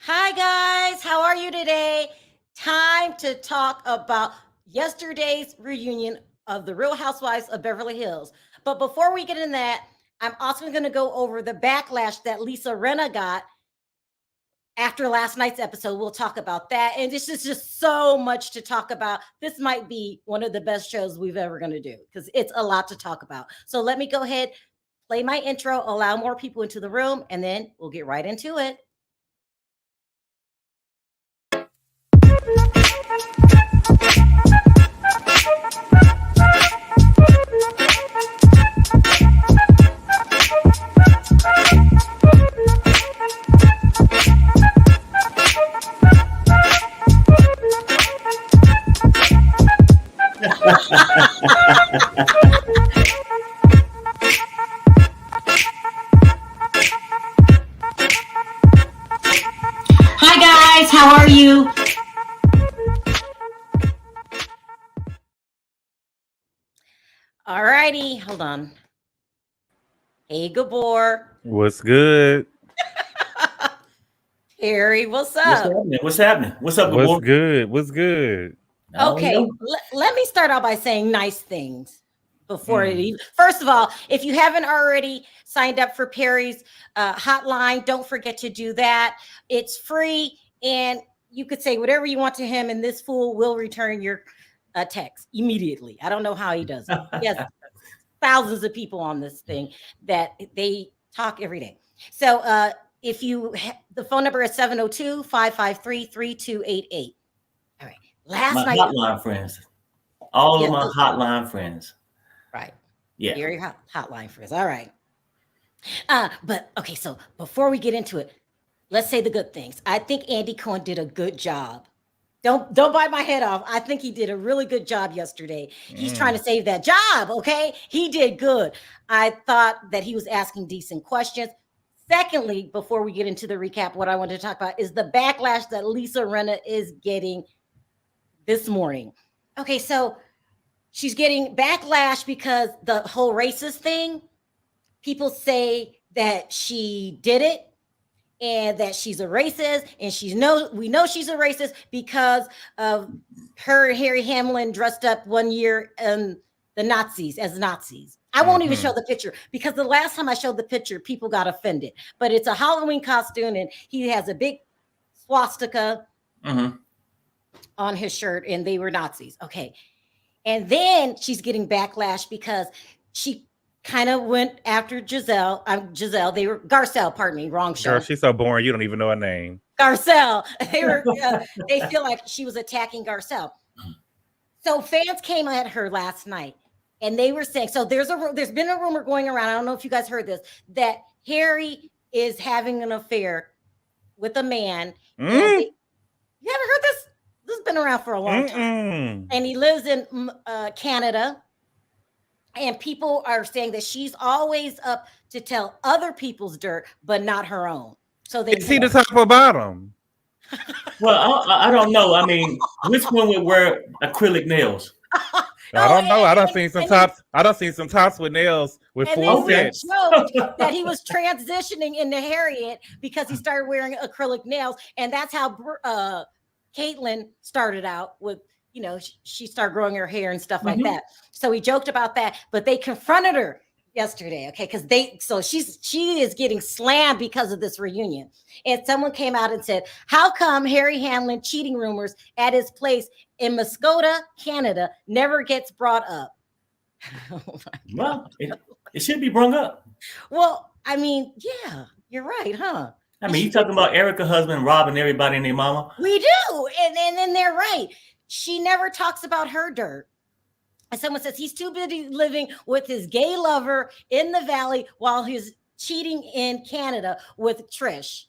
Hi, guys. How are you today? Time to talk about yesterday's reunion of the Real Housewives of Beverly Hills. But before we get in that, I'm also going to go over the backlash that Lisa Rinna got after last night's episode. We'll talk about that. And this is just so much to talk about. This might be one of the best shows we've ever going to do because it's a lot to talk about. So let me go ahead, play my intro, allow more people into the room, and then we'll get right into it. Hi, guys. How are you? All righty. Hold on. Hey, Gabor. What's good? Harry, what's up? What's happening? What's up, What's boy? good? What's good? Okay, let me start out by saying nice things before it even. First of all, if you haven't already signed up for Perry's hotline, don't forget to do that. It's free, and you could say whatever you want to him, and this fool will return your text immediately. I don't know how he does it. He has thousands of people on this thing that they talk every day. So if you, the phone number is 702-553-3288. All right. Last my night, hotline friends, all of my hotline friends. right? Yeah, Very hotline friends. All right. But okay, so before we get into it, let's say the good things. I think Andy Cohen did a good job. Don't bite my head off. I think he did a really good job yesterday. He's trying to save that job. Okay, he did good. I thought that he was asking decent questions. Secondly, before we get into the recap, what I want to talk about is the backlash that Lisa Rinna is getting this morning. Okay, so she's getting backlash because the whole racist thing. People say that she did it and that she's a racist, and we know she's a racist because of her and Harry Hamlin dressed up one year as Nazis. I won't even show the picture because the last time I showed the picture, people got offended. But it's a Halloween costume, and he has a big swastika on his shirt, and they were Nazis. Okay. And then she's getting backlash because she kind of went after Giselle. They were Garcelle, pardon me, wrong show. Girl, she's so boring. You don't even know her name. Garcelle. They feel like she was attacking Garcelle. So fans came at her last night, and they were saying, so there's been a rumor going around. I don't know if you guys heard this, that Harry is having an affair with a man. You haven't heard this? This has been around for a long time. And he lives in Canada. And people are saying that she's always up to tell other people's dirt, but not her own. So they see the top or bottom. Well, I don't know. I mean, which one would wear acrylic nails? I don't know. I don't see some tops. I don't see some tops with nails with full sets. That he was transitioning into Harriet because he started wearing acrylic nails, and that's how Caitlyn started out with. You know, she started growing her hair and stuff like that. So he joked about that, but they confronted her yesterday. Okay. Cause she is getting slammed because of this reunion. And someone came out and said, how come Harry Hamlin cheating rumors at his place in Muskota, Canada never gets brought up? Well, it should be brought up. Well, I mean, yeah, you're right, huh? I mean, you talking about Erica's husband robbing everybody and their mama? We do. And they're right. She never talks about her dirt. And someone says he's too busy living with his gay lover in the valley while he's cheating in Canada with Trish.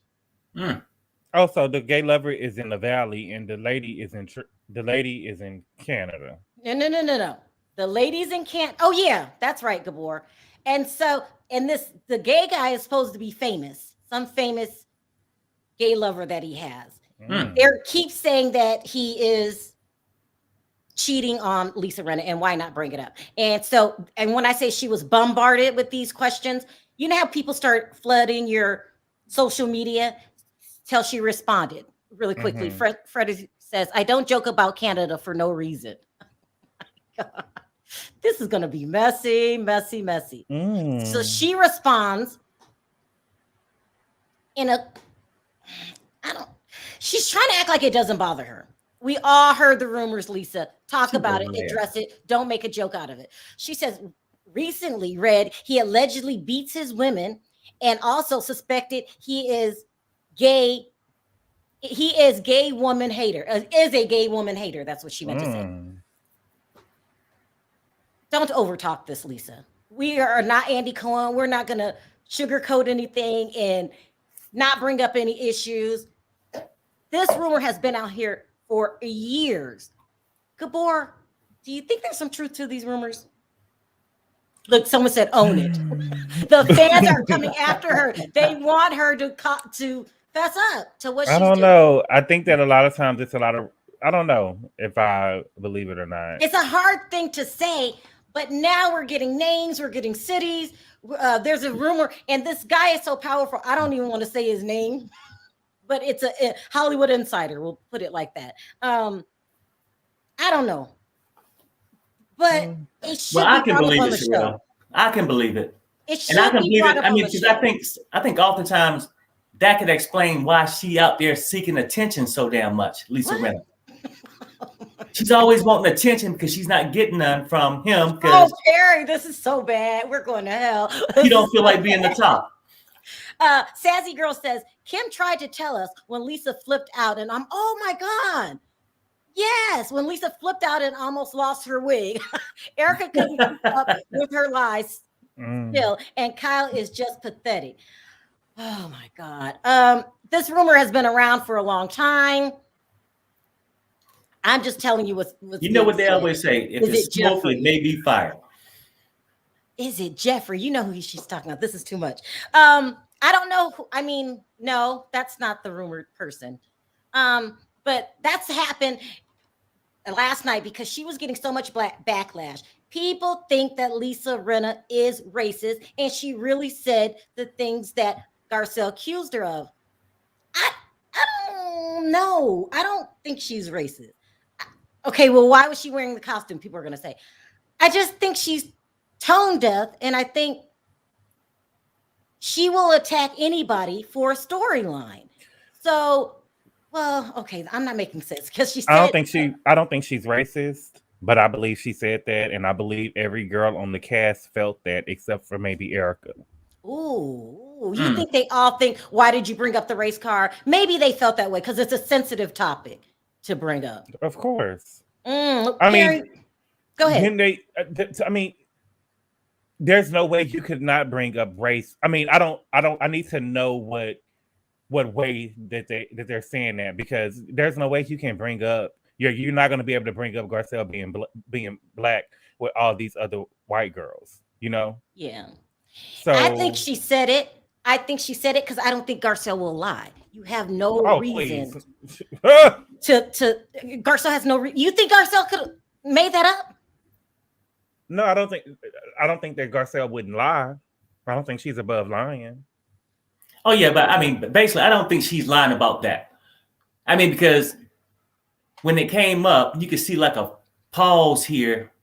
Also, the gay lover is in the valley, and the lady is in Canada. No. The lady's in Canada. Oh yeah, that's right, Gabor. And so, the gay guy is supposed to be famous, some famous gay lover that he has. They keep saying that he is cheating on Lisa Rinna, and why not bring it up? And so, and when I say she was bombarded with these questions, you know how people start flooding your social media till she responded really quickly. Freddie says, I don't joke about Canada for no reason. This is going to be messy, messy, messy. So she responds in a, she's trying to act like it doesn't bother her. We all heard the rumors, Lisa. Talk about it, address it. Don't make a joke out of it. She says, recently read he allegedly beats his women and also suspected he is gay. He is gay woman hater. Is a gay woman hater. That's what she meant to say. Don't overtalk this, Lisa. We are not Andy Cohen. We're not going to sugarcoat anything and not bring up any issues. This rumor has been out here for years. Gabor, do you think there's some truth to these rumors? Look, someone said own it. The fans are coming after her. They want her to fess up to what she's doing. I don't know. I think that a lot of times it's a lot of, I don't know if I believe it or not. It's a hard thing to say, but now we're getting names, we're getting cities. There's a rumor, and this guy is so powerful, I don't even want to say his name, but it's a Hollywood insider. We'll put it like that. I don't know. But it should I can believe it, Sharrell. I can believe it. And I can believe it. I mean, because I think oftentimes that could explain why she out there seeking attention so damn much, Lisa Rinna. She's always wanting attention because she's not getting none from him. Oh, Perry, this is so bad. We're going to hell. You don't feel like being the top. Sassy Girl says, Kim tried to tell us when Lisa flipped out, and oh my God. Yes, when Lisa flipped out and almost lost her wig. Erica couldn't keep up with her lies still, and Kyle is just pathetic. Oh my God. This rumor has been around for a long time. I'm just telling you what's you know what they always say, if it's smoke, it may be fire. Is it Jeffrey? You know who she's talking about. This is too much. I don't know. No, that's not the rumored person. But that's happened last night because she was getting so much backlash. People think that Lisa Rinna is racist, and she really said the things that Garcelle accused her of. I don't know. I don't think she's racist. Okay, well, why was she wearing the costume? People are going to say. I just think she's tone deaf, and I think she will attack anybody for a storyline. So, well, okay, I'm not making sense because she said I don't think she's racist, but I believe she said that, and I believe every girl on the cast felt that, except for maybe Erica. Ooh, you think they all think, why did you bring up the race car? Maybe they felt that way because it's a sensitive topic to bring up. Of course. I mean, go ahead. There's no way you could not bring up race. I mean, I need to know what way that they're saying that, because there's no way you can bring up, you're not going to be able to bring up Garcelle being black with all these other white girls, you know? Yeah. So I think she said it. Because I don't think Garcelle will lie. You have no reason to Garcelle has no reason. You think Garcelle could have made that up? No, I don't think that Garcelle wouldn't lie. I don't think she's above lying. Oh yeah, but I mean, basically, I don't think she's lying about that. I mean, because when it came up, you could see like a pause here.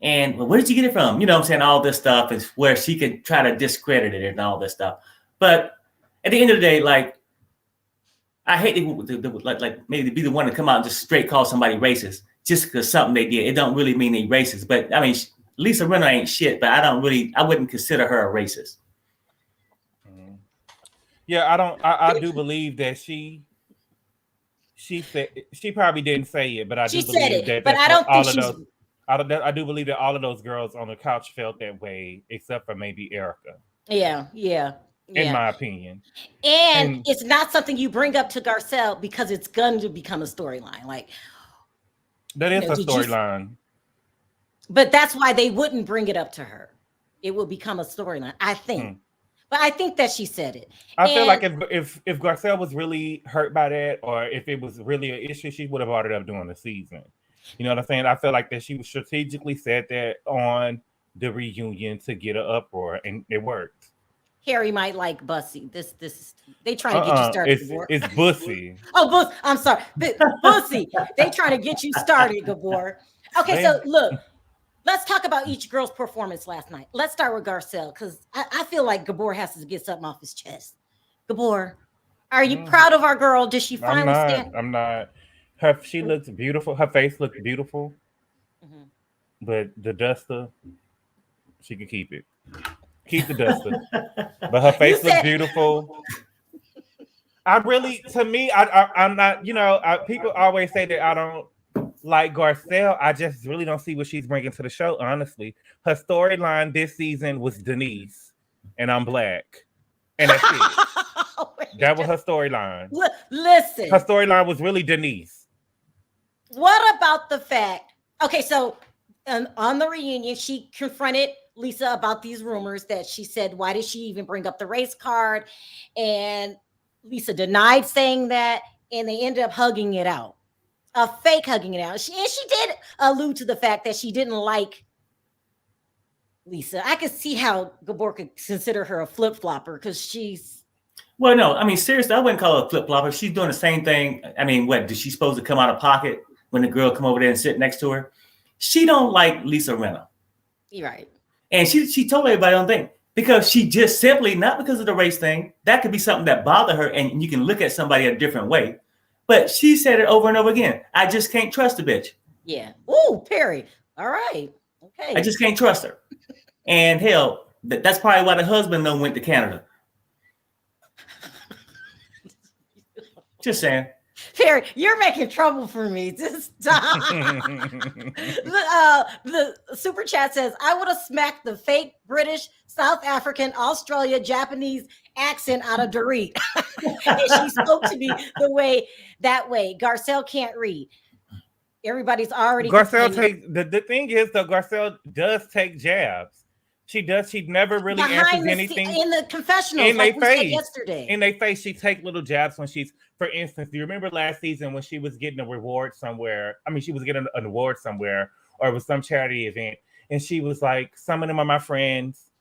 And well, where did you get it from? You know what I'm saying? All this stuff is where she could try to discredit it and all this stuff. But at the end of the day, like, I hate to like maybe be the one to come out and just straight call somebody racist just because something they did. It don't really mean they racist. But I mean, Lisa Rinna ain't shit, but I wouldn't consider her a racist. Yeah, I do believe that she said, she probably didn't say it, but I do believe that. But I don't think I do believe that all of those girls on the couch felt that way, except for maybe Erica. Yeah. In my opinion. And it's not something you bring up to Garcelle because it's going to become a storyline. Like, that is a storyline. But that's why they wouldn't bring it up to her. It will become a storyline, I think. But I think that she said it. I feel like if Garcelle was really hurt by that, or if it was really an issue, she would have brought it up during the season. You know what I'm saying? I feel like that she strategically said that on the reunion to get an uproar, and it worked. Harry might like Bussy. This they trying to get you started, Gabor. It's Bussy. Oh, I'm sorry, Bussy. They trying to get you started, Gabor. Okay, so look, let's talk about each girl's performance last night. Let's start with Garcelle because I feel like Gabor has to get something off his chest. Gabor, are you proud of our girl? Did she finally stand? I'm not. She looked beautiful. Her face looked beautiful. Mm-hmm. But the duster, she can keep it. Keep the duster. But her face looked beautiful. I'm not, people always say that I don't like Garcelle. I just really don't see what she's bringing to the show, honestly. Her storyline this season was Denise, and I'm black. And that's it. That was her storyline. Listen. Her storyline was really Denise. What about the fact? Okay, so on the reunion, she confronted Lisa about these rumors that she said, why did she even bring up the race card? And Lisa denied saying that, and they ended up hugging it out. A fake hugging it out. She did allude to the fact that she didn't like Lisa. I could see how Gabor could consider her a flip-flopper because she's... Well, no, I mean, seriously, I wouldn't call her a flip-flopper. She's doing the same thing. I mean, what, did she supposed to come out of pocket when the girl come over there and sit next to her? She don't like Lisa Rinna. You're right. And she told everybody on thing because she just simply, not because of the race thing, that could be something that bothered her and you can look at somebody a different way. But she said it over and over again. I just can't trust the bitch. Yeah. Ooh, Perry. All right. Okay. I just can't trust her. And hell, that's probably why the husband went to Canada. Just saying. Perry, you're making trouble for me. Just stop. The super chat says, I would have smacked the fake British, South African, Australia, Japanese accent out of Dorit. She spoke to me that way. Garcelle can't read. Everybody's already. Garcelle takes the thing is though, Garcelle does take jabs. She does. She never really answers anything in the confessional. In like their face. Yesterday. In their face, she take little jabs when she's. For instance, do you remember last season when she was getting a reward somewhere? I mean, she was getting an award somewhere, or it was some charity event, and she was like, "Some of them are my friends."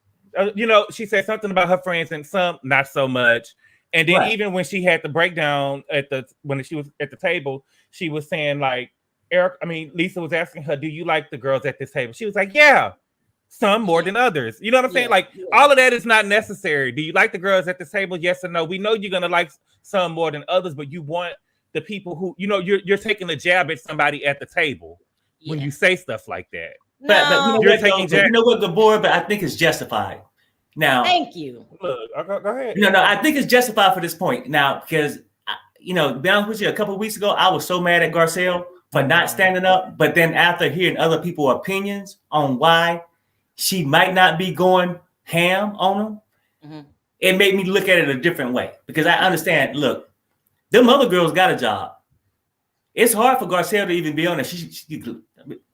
She said something about her friends, and some not so much. And then even when she had the breakdown when she was at the table, she was saying like, Lisa was asking her, "Do you like the girls at this table?" She was like, "Yeah." Some more than others. You know what I'm saying? All of that is not necessary. Do you like the girls at this table? Yes or no? We know you're gonna like some more than others, but you want the people who you're taking a jab at somebody at the table when you say stuff like that. But you're taking jabs. You know what, Gabor? But I think it's justified. Now, thank you. Look, go ahead. No, I think it's justified for this point now because to be honest with you, a couple of weeks ago I was so mad at Garcelle for not standing up, but then after hearing other people's opinions on why she might not be going ham on them, it made me look at it a different way because I understand, look, them other girls got a job. It's hard for Garcelle to even be on it. She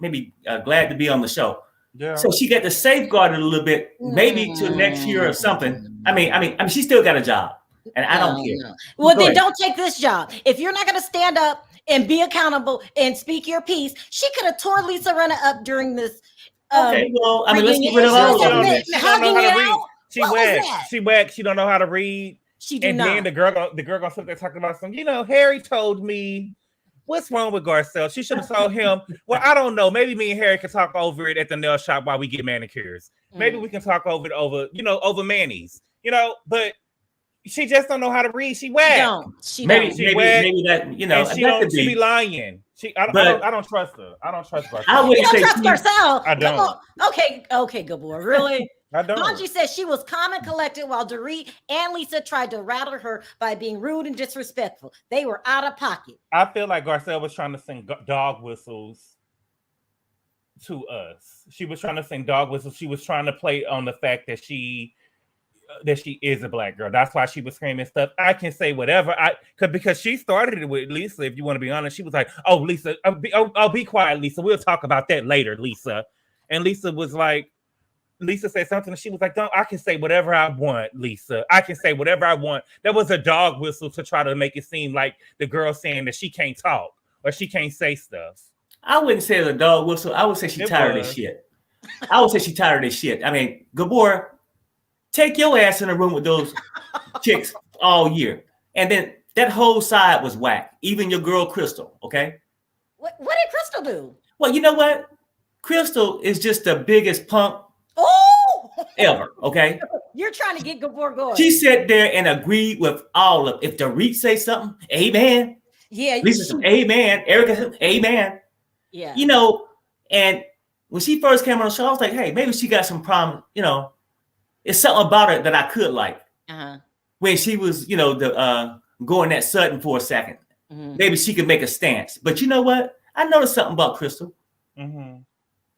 maybe glad to be on the show. Yeah. So she got to safeguard it a little bit, maybe till next year or something. I mean, she still got a job and I don't care. No. Well, then don't take this job. If you're not going to stand up and be accountable and speak your piece, she could have tore Lisa Rinna up during this. Okay, well, let's get rid of all of it. She wagged. She don't know how to read. She do not. Then the girl gonna sit there talking about some. Harry told me. What's wrong with Garcelle? She should have told him. Well, I don't know. Maybe me and Harry can talk over it at the nail shop while we get manicures. Maybe we can talk over it over Manny's. But she just don't know how to read. She wagged. Maybe that. And she be lying. I don't trust her. I don't trust Garcelle. I wouldn't trust Garcelle. I don't. Okay, Gabor. Really? I don't. Angie says she was calm and collected while Dorit and Lisa tried to rattle her by being rude and disrespectful. They were out of pocket. I feel like Garcelle was trying to sing dog whistles to us. She was trying to sing dog whistles. She was trying to play on the fact that she is a black girl. That's why she was screaming stuff. I can say whatever because she started it with Lisa. If you want to be honest, she was like, "Oh, Lisa, be quiet, Lisa. We'll talk about that later, Lisa." And Lisa was like, Lisa said something, and she was like, I can say whatever I want, Lisa. I can say whatever I want. That was a dog whistle to try to make it seem like the girl saying that she can't talk or she can't say stuff. I wouldn't say it was a dog whistle. I would say she's tired of this shit. I would say she's tired of this shit. I mean, Gabor, take your ass in a room with those chicks all year. And then that whole side was whack. Even your girl Crystal, okay? What did Crystal do? Well, you know what? Crystal is just the biggest punk ever, okay? You're trying to get Gabor going. She sat there and agreed with all of if Dorit say something, amen. Yeah. Lisa said, amen. Erica said, amen. Yeah. You know, and when she first came on the show, I was like, hey, maybe she got some problem, you know. It's something about her that I could like. Uh-huh. When she was, you know, going that sudden for a second. Mm-hmm. Maybe she could make a stance. But you know what? I noticed something about Crystal. Mm-hmm.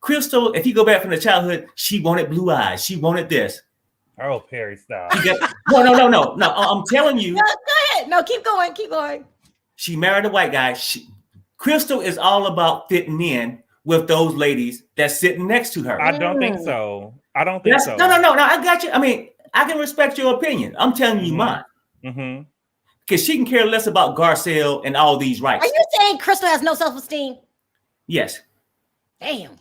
Crystal, if you go back from the childhood, she wanted blue eyes. She wanted this. Oh, Perry, stop. No. I'm telling you. No, go ahead. No, keep going. She married a white guy. Crystal is all about fitting in with those ladies that's sitting next to her. I don't think so. I don't think so. No. I got you. I mean, I can respect your opinion. I'm telling you mine. Mm-hmm. Because she can care less about Garcelle and all these rights. Are you saying Crystal has no self-esteem? Yes. Damn.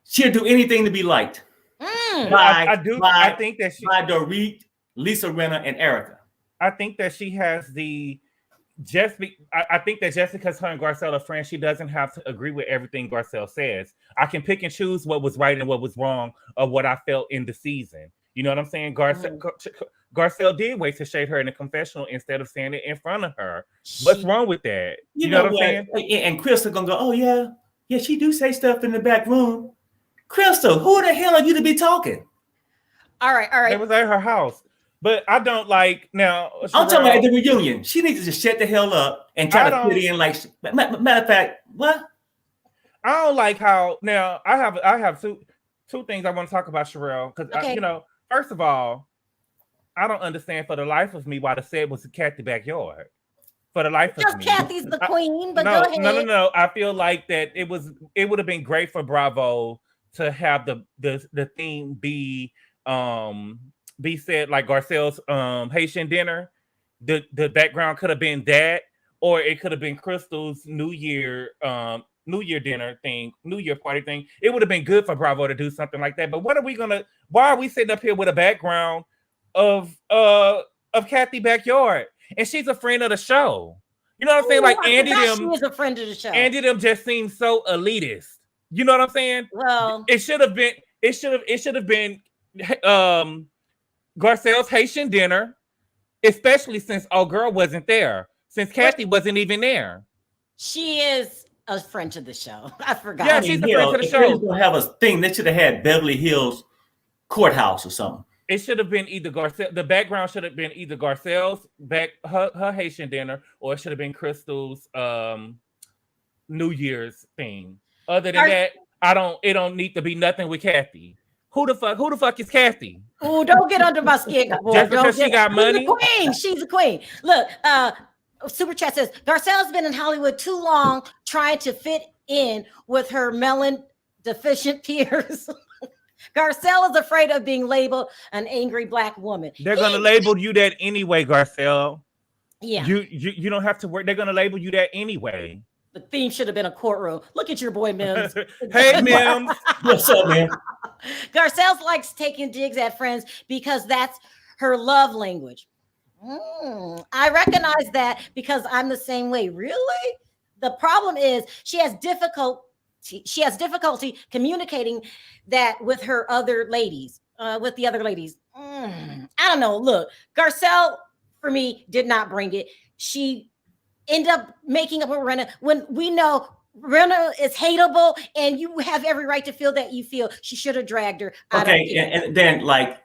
She'll do anything to be liked. I think that by Dorit, Lisa Rinna, and Erica. I think that she has the I think that just because her and Garcelle are friends, she doesn't have to agree with everything Garcelle says. I can pick and choose what was right and what was wrong of what I felt in the season. You know what I'm saying? Garcelle did wait to shade her in the confessional instead of saying it in front of her. What's wrong with that? You know what I'm saying? And Crystal gonna go, oh yeah, she do say stuff in the back room. Crystal, who the hell are you to be talking? All right. It was at her house. But I don't like now. I'm talking about at the reunion. She needs to just shut the hell up and try to fit in. Like, matter of fact, what? I don't like how now. I have two things I want to talk about, Sharrell. Because you know, first of all, I don't understand for the life of me why the set was Kathy's backyard. For the life of me, Kathy's the queen. But go ahead. No. I feel like that it would have been great for Bravo to have the theme be said like Garcelle's Haitian dinner. The background could have been that, or it could have been Crystal's New Year dinner thing, New Year party thing. It would have been good for Bravo to do something like that. But why are we sitting up here with a background of Kathy backyard? And she's a friend of the show. You know what I'm saying? Like Andy them, she is a friend of the show. Andy them just seems so elitist. You know what I'm saying? Well, it should have been Garcelle's Haitian dinner, especially since girl wasn't there, since Kathy wasn't even there. She is a friend of the show. I forgot. Yeah, she's a friend of the show. If they have a thing, they should have had Beverly Hills Courthouse or something. It should have been either Garcelle. The background should have been either Garcelle's her Haitian dinner, or it should have been Crystal's New Year's thing. Other than that, it don't need to be nothing with Kathy. Who the fuck is Kathy? Oh, don't get under my skin, boy. Just because she got money. She's a queen. Look, Super Chat says Garcelle's been in Hollywood too long trying to fit in with her melon deficient peers. Garcelle is afraid of being labeled an angry Black woman. They're gonna label you that anyway, Garcelle. Yeah. You don't have to worry. They're gonna label you that anyway. The theme should have been a courtroom. Look at your boy, Mims. Hey, Mims. What's up, man? Garcelle likes taking digs at friends because that's her love language. I recognize that because I'm the same way. Really? The problem is she has difficulty communicating that with her other ladies, with the other ladies. I don't know. Look, Garcelle, for me, did not bring it. She ended up making up with Rinna when we know Rinna is hateable and you have every right to feel that you feel. She should have dragged her. Okay, and then like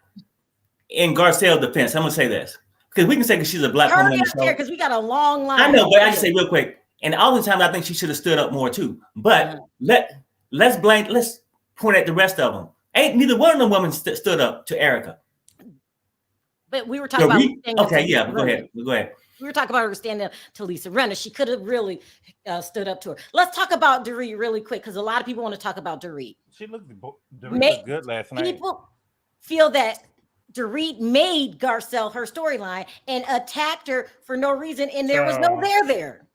in Garcelle's defense, I'm going to say this. Because we can say because she's a Black woman. Because we got a long line. I know, but I just say real quick. And all the time, I think she should have stood up more too. But let's point at the rest of them. Ain't neither one of them women stood up to Erica. But we were talking about. Okay, yeah, go ahead. We were talking about her standing up to Lisa Rinna. She could have really stood up to her. Let's talk about Dorit really quick because a lot of people want to talk about Dorit. She looked good last night. People feel that Dorit made Garcelle her storyline and attacked her for no reason, and there was no there.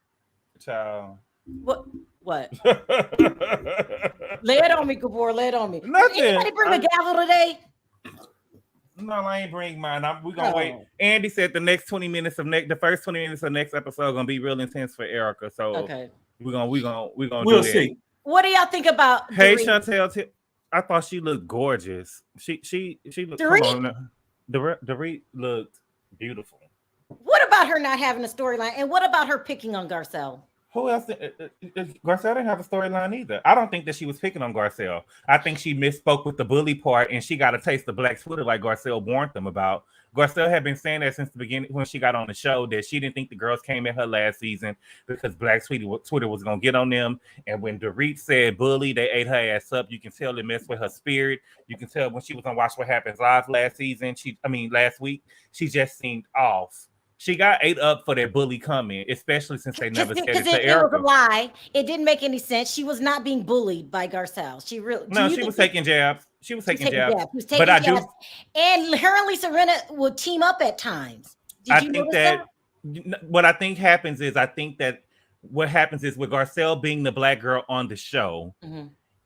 Child. What? Lay it on me, Gabor. Lay it on me. Nothing. Did anybody bring a gavel today? No, I ain't bring mine. We're gonna wait. Andy said the first 20 minutes of next episode gonna be real intense for Erica. So Okay. we're gonna We'll do that. see. What do y'all think about Hey, Dorit? Chantel, I thought she looked gorgeous. She looked. Dorit? Come on, Dorit looked beautiful. What about her not having a storyline? And what about her picking on Garcelle? Who else? Garcelle didn't have a storyline either. I don't think that she was picking on Garcelle. I think she misspoke with the bully part, and she got a taste of Black Twitter like Garcelle warned them about. Garcelle had been saying that since the beginning when she got on the show that she didn't think the girls came at her last season because Black Twitter was going to get on them. And when Dorit said bully, they ate her ass up. You can tell it messed with her spirit. You can tell when she was on Watch What Happens Live last week, she just seemed off. She got ate up for that bully comment, especially since they never said it to Erica. It was a lie. It didn't make any sense. She was not being bullied by Garcelle. She was taking jabs. She was taking jabs. And her and Lisa Rinna would team up at times. What I think happens is what happens is with Garcelle being the Black girl on the show,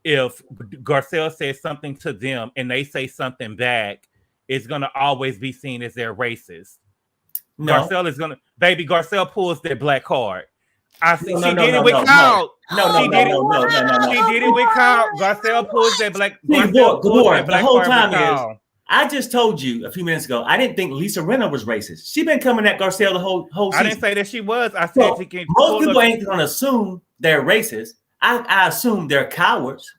if Garcelle says something to them and they say something back, it's gonna always be seen as they're racist. No. Garcelle pulls that Black card. She did it with Kyle. She did it with Kyle. Garcelle pulls that Black. The whole time I just told you a few minutes ago. I didn't think Lisa Rinna was racist. She been coming at Garcelle the whole season. I didn't say that she was. I said she can. Most people ain't gonna assume they're racist. I assume they're cowards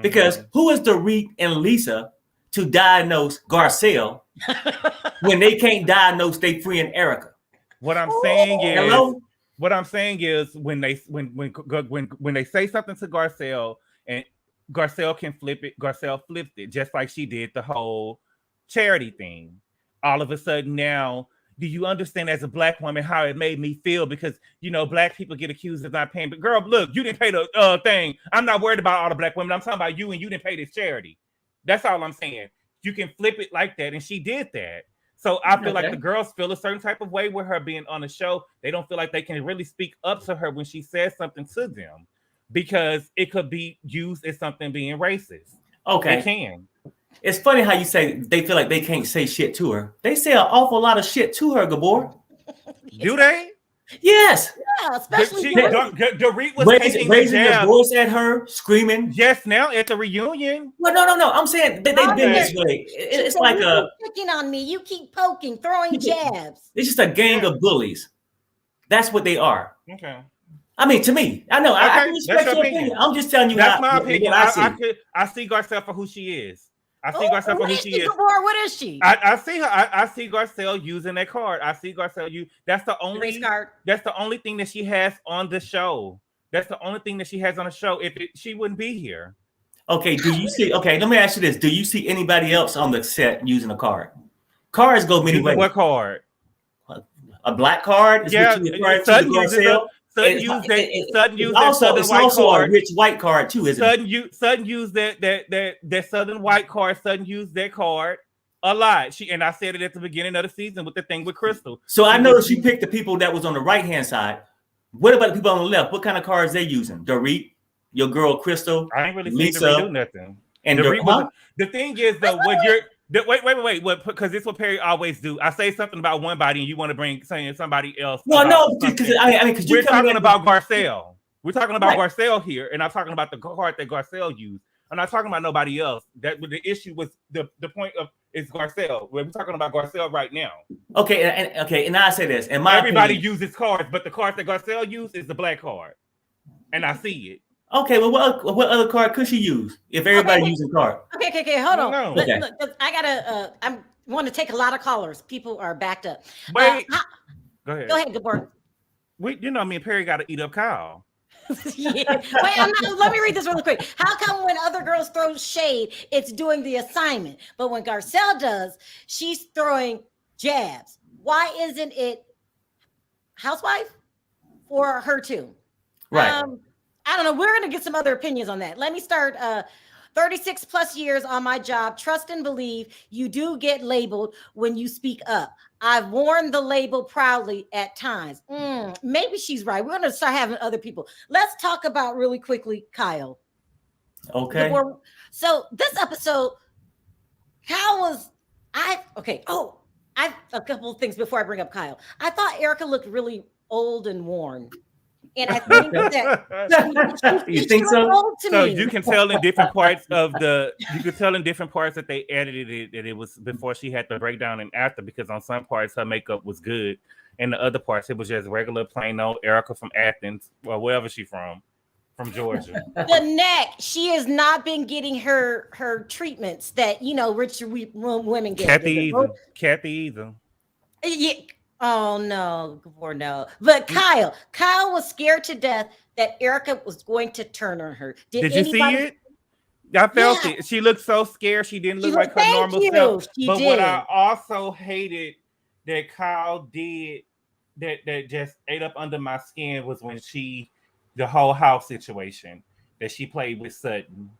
because who is Dorit and Lisa to diagnose Garcelle when they can't diagnose they friend Erica? What I'm saying is when they say something to Garcelle and Garcelle can flip it, Garcelle flipped it just like she did the whole charity thing. All of a sudden now, do you understand as a Black woman how it made me feel? Because Black people get accused of not paying. But girl, look, you didn't pay the thing. I'm not worried about all the Black women. I'm talking about you, and you didn't pay this charity. That's all I'm saying. You can flip it like that, and she did that. So I feel like the girls feel a certain type of way with her being on the show. They don't feel like they can really speak up to her when she says something to them because it could be used as something being racist. Okay. It can. It's funny how you say they feel like they can't say shit to her. They say an awful lot of shit to her, Gabor. Do they? Yes. Yeah, especially Dorit was raising their voice at her, screaming. Yes, now at the reunion. Well, no. I'm saying they've been this way. It's like you keep picking on me. You keep poking, throwing jabs. It's just a gang of bullies. That's what they are. Okay. I mean, to me, I know. I can respect your opinion. I'm just telling you. That's my opinion. I see Garcelle for who she is. I see Garcelle for who she is. What is she? I see her. I see Garcelle using that card. I see Garcelle use. That's the only thing that she has on the show. That's the only thing that she has on the show. She wouldn't be here. Okay. Do you see? Okay. Let me ask you this: do you see anybody else on the set using a card? Cards go many ways. What card? A black card? Yeah. Sutton uses it's also a rich white card too, isn't it? Sutton used that Southern white card. Sutton used that card a lot. And I said it at the beginning of the season with the thing with Crystal. So I noticed you picked the people that was on the right hand side. What about the people on the left? What kind of cards they using? Dorit, your girl Crystal, I ain't really Lisa, seen Dorit do nothing. And the thing is though, what you're wait. What? Because this is what Perry always do. I say something about one body, and you want to bring somebody else. No, because we're talking about Garcelle. We're talking about Garcelle here, and I'm talking about the card that Garcelle used. I'm not talking about nobody else. That the issue was the point of is Garcelle. We're talking about Garcelle right now. Okay, and I say this, and everybody uses cards, but the card that Garcelle used is the black card, and I see it. Okay, well, what other card could she use if everybody using card? Okay, hold on. Look, I gotta. I want to take a lot of callers. People are backed up. Wait, go ahead, Gabor. Me and Perry got to eat up Kyle. Yeah. Let me read this really quick. How come when other girls throw shade, it's doing the assignment, but when Garcelle does, she's throwing jabs? Why isn't it housewife for her too? Right. I don't know. We're going to get some other opinions on that. Let me start. 36 plus years on my job. Trust and believe you do get labeled when you speak up. I've worn the label proudly at times. Maybe she's right. We're going to start having other people. Let's talk about really quickly, Kyle. Okay. So this episode, Kyle was, Okay. Oh, I've a couple of things before I bring up Kyle. I thought Erica looked really old and worn. And I think that You she think so? looked old to So me. you can tell in different parts that they edited it that it was before she had the breakdown and after, because on some parts her makeup was good and the other parts it was just regular plain old Erica from Athens or wherever she's from Georgia. The neck, she has not been getting her treatments that rich women get. Kathy either. Yeah. Oh no, Gabor, no. But Kyle was scared to death that Erica was going to turn on her. Did you see it? I felt it. She looked so scared. She didn't look like her normal self. But what I also hated that Kyle did that just ate up under my skin was when the whole house situation that she played with Sutton.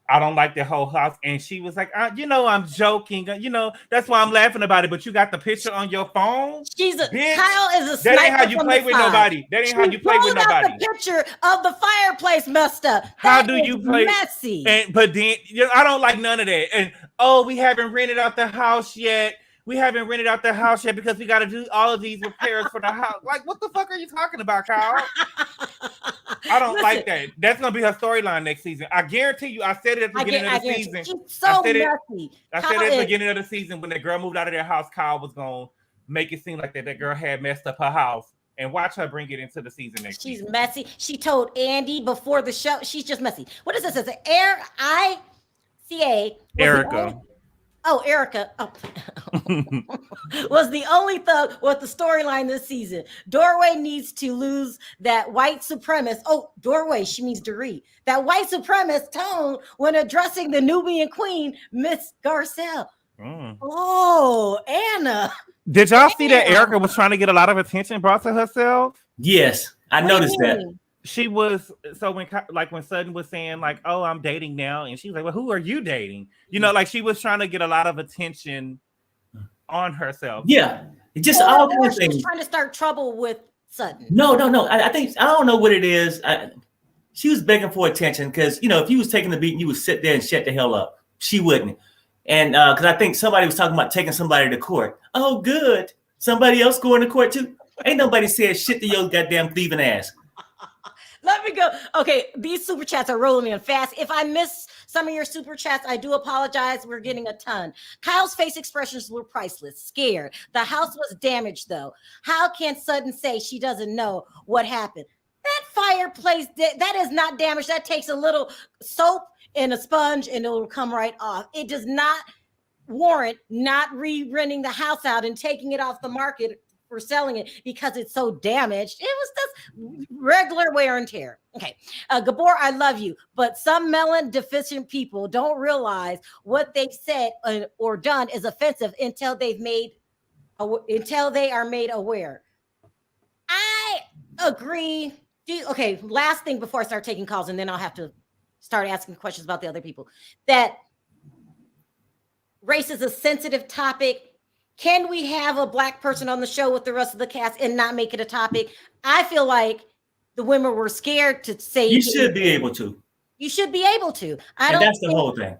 I don't like the whole house. And she was like, I'm joking. That's why I'm laughing about it. But you got the picture on your phone? Bitch, Kyle is a sniper. That ain't how you play with nobody. That ain't how you play with nobody. The picture of the fireplace messed up. How do you play? Messy. But then I don't like none of that. And we haven't rented out the house yet. Because we got to do all of these repairs for the house. Like, what the fuck are you talking about, Kyle? I don't like that. That's gonna be her storyline next season. I guarantee you. I said it at the beginning of the season. She's so messy. I said it at the beginning of the season when the girl moved out of their house. Kyle was gonna make it seem like that girl had messed up her house, and watch her bring it into the season next season. She's messy. She told Andy before the show. She's just messy. What is this? It's Erica. Erica was the only thug with the storyline this season. Doorway needs to lose that white supremacist. Doorway, she means Dorit. That white supremacist tone when addressing the Nubian queen, Miss Garcelle. Oh, Anna. Did y'all see that Erica was trying to get a lot of attention brought to herself? Yes, I noticed that. She was, so when Sutton was saying like, I'm dating now, and she was like, well, who are you dating? Like she was trying to get a lot of attention on herself. Yeah, just all kinds of things. She was trying to start trouble with Sutton. No. I think I don't know what it is. She was begging for attention because if you was taking the beat, you would sit there and shut the hell up. She wouldn't, and because I think somebody was talking about taking somebody to court. Oh, good. Somebody else going to court too. Ain't nobody said shit to your goddamn thieving ass. Let me go. Okay, these super chats are rolling in fast. If I miss some of your super chats, I do apologize. We're getting a ton. Kyle's face expressions were priceless. Scared. The house was damaged, though. How can Sutton say she doesn't know what happened? That fireplace, that is not damaged. That takes a little soap and a sponge, and it'll come right off. It does not warrant not re-renting the house out and taking it off the market for selling it because it's so damaged. It was just regular wear and tear. Okay. Gabor, I love you, but some melon deficient people don't realize what they've said or done is offensive until they are made aware. I agree. Okay. Last thing before I start taking calls, and then I'll have to start asking questions about the other people. That race is a sensitive topic. Can we have a Black person on the show with the rest of the cast and not make it a topic? I feel like the women were scared to say. You should be able to. You should be able to. That's the whole thing.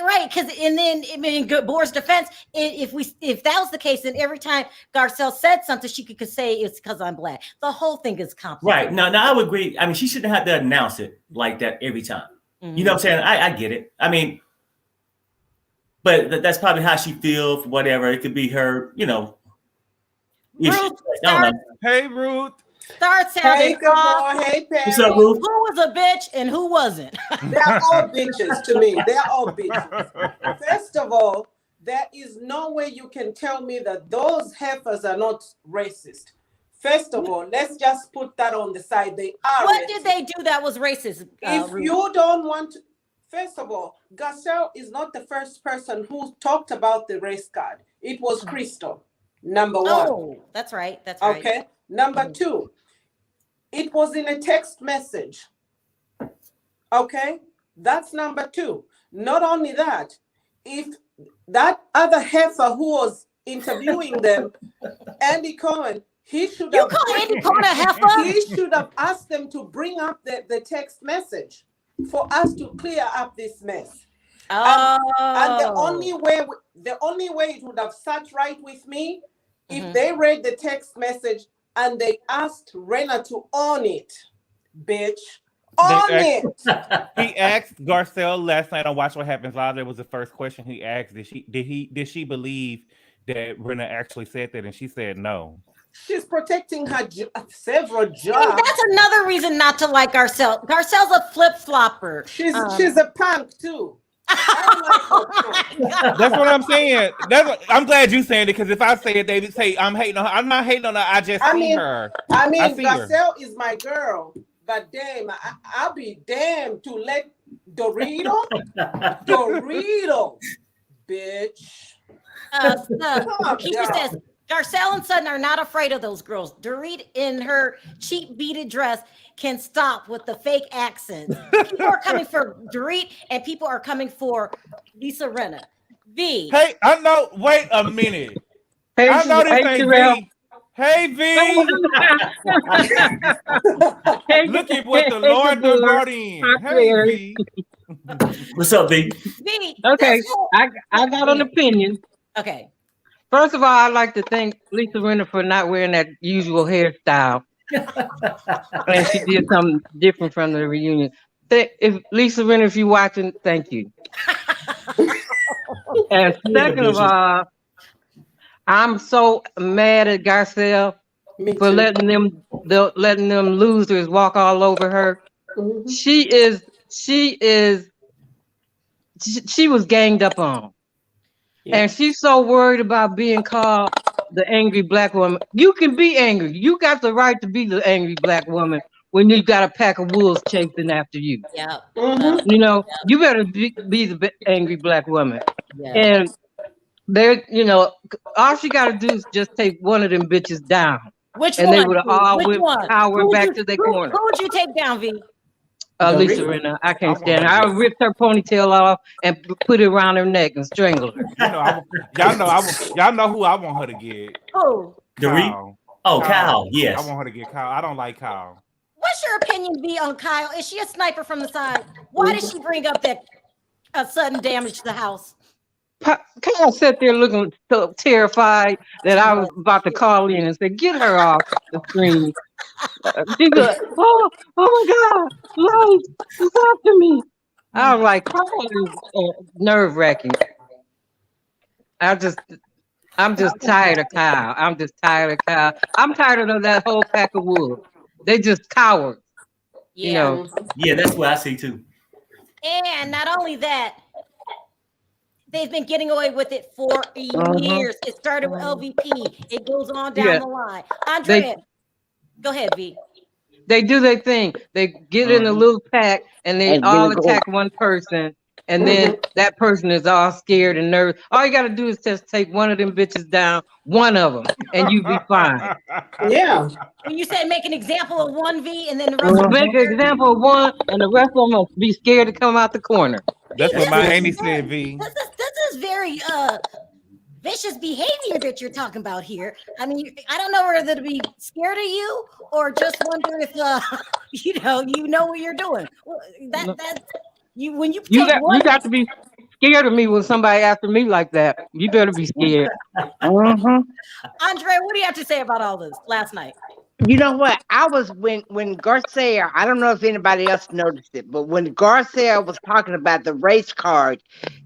Right, because in Gabor's defense, if that was the case, then every time Garcelle said something, she could say it's because I'm Black. The whole thing is complicated. Right. No, I would agree. I mean, she shouldn't have to announce it like that every time. Mm-hmm. You know what I'm saying? I get it. I mean, but that's probably how she feels, whatever. It could be her, Ruth, Hey, Ruth. Start sounding off. Hey, Perry. What's up, Ruth? Who was a bitch and who wasn't? They're all bitches to me. They're all bitches. First of all, there is no way you can tell me that those heifers are not racist. First of all, let's just put that on the side. They are What racist. did they do that was racist? If Ruth? you don't want to, first of all, Garcelle is not the first person who talked about the race card. It was Crystal, number one. Oh, that's right. That's right. Okay. Number two, it was in a text message. Okay. That's number two. Not only that, if that other heifer who was interviewing them, Andy Cohen, he should have. You call Andy Cohen a heifer? He should have asked them to bring up the text message for us to clear up this mess. And the only Oh. way it would have sat right with me if Mhm. they read the text message and they asked Rinna to own it, bitch. They Own asked, it. he asked Garcelle last night on Watch What Happens Live. That was the first question he asked. Did she believe that Rinna actually said that? And she said no. She's protecting her several I mean, jobs. that's another reason not to like Garcelle. Garcelle's a flip flopper. She's a punk too. I don't like her punk. That's what I'm saying. I'm glad you saying it, because if I say it, they would say I'm hating on her. I'm not hating on her. I just see her. I mean, see her. Garcelle is my girl, but damn, I'll be damned to let Dorito, bitch. Keisha says Garcelle and Sutton are not afraid of those girls. Dorit in her cheap beaded dress can stop with the fake accents. People are coming for Dorit and people are coming for Lisa Rinna. V. Hey, I know. Wait a minute. Hey, I know this hey, ain't Sharrell. V. Hey, V. Look at what the Lord done brought in. Hey, V. What's up, B? V. Okay, I got an opinion. Okay. First of all, I'd like to thank Lisa Rinna for not wearing that usual hairstyle. And she did something different from the reunion. If Lisa Rinna, if you're watching, thank you. And second of all, I'm so mad at Garcelle for letting them losers walk all over her. Mhm. She was ganged up on. And she's so worried about being called the angry black woman. You can be angry. You got the right to be the angry black woman when you got a pack of wolves chasing after you. Yeah. Mhm. You know, you better be the angry black woman. Yeah. And there, all she got to do is just take one of them bitches down. Which And one? they would have all Which went one? power back to their who corner. would you take down, V? Lisa Rinna, I can't stand her. I ripped her ponytail off and put it around her neck and strangled her. Y'all know who I want her to get. Who? Kyle. Oh, Kyle. I Yes. want her to get Kyle. I don't like Kyle. What's your opinion, V, on Kyle? Is she a sniper from the side? Why did she bring up that sudden damage to the house? Kyle sat there looking so terrified that I was about to call in and say, "Get her off the screen." She's like, "Oh my God, Light, talk to me." I was like, "Kyle is nerve wracking." I'm just tired of Kyle. I'm just tired of Kyle. I'm tired of that whole pack of wolves. They just cowards. Yeah. Yeah, that's what I see too. And not only that, they've been getting away with it for years. It started with LVP. It goes on down the line. Andrea, go ahead, V. They do their thing. They get in a little pack and they all attack one person. And then that person is all scared and nervous. All you got to do is just take one of them bitches down, one of them, and you be fine. Yeah. When you said make an example of one V and then the rest of them. Make an example of one and the rest of them will be scared to come out the corner. That's what my auntie said, V. This is very vicious behavior that you're talking about here. I mean, I don't know whether to be scared of you or just wonder if you know what you're doing. You got to be scared of me when somebody after me like that. You better be scared. Andre, what do you have to say about all this last night? You know what? I was when Garcelle, I don't know if anybody else noticed it, but when Garcelle was talking about the race card,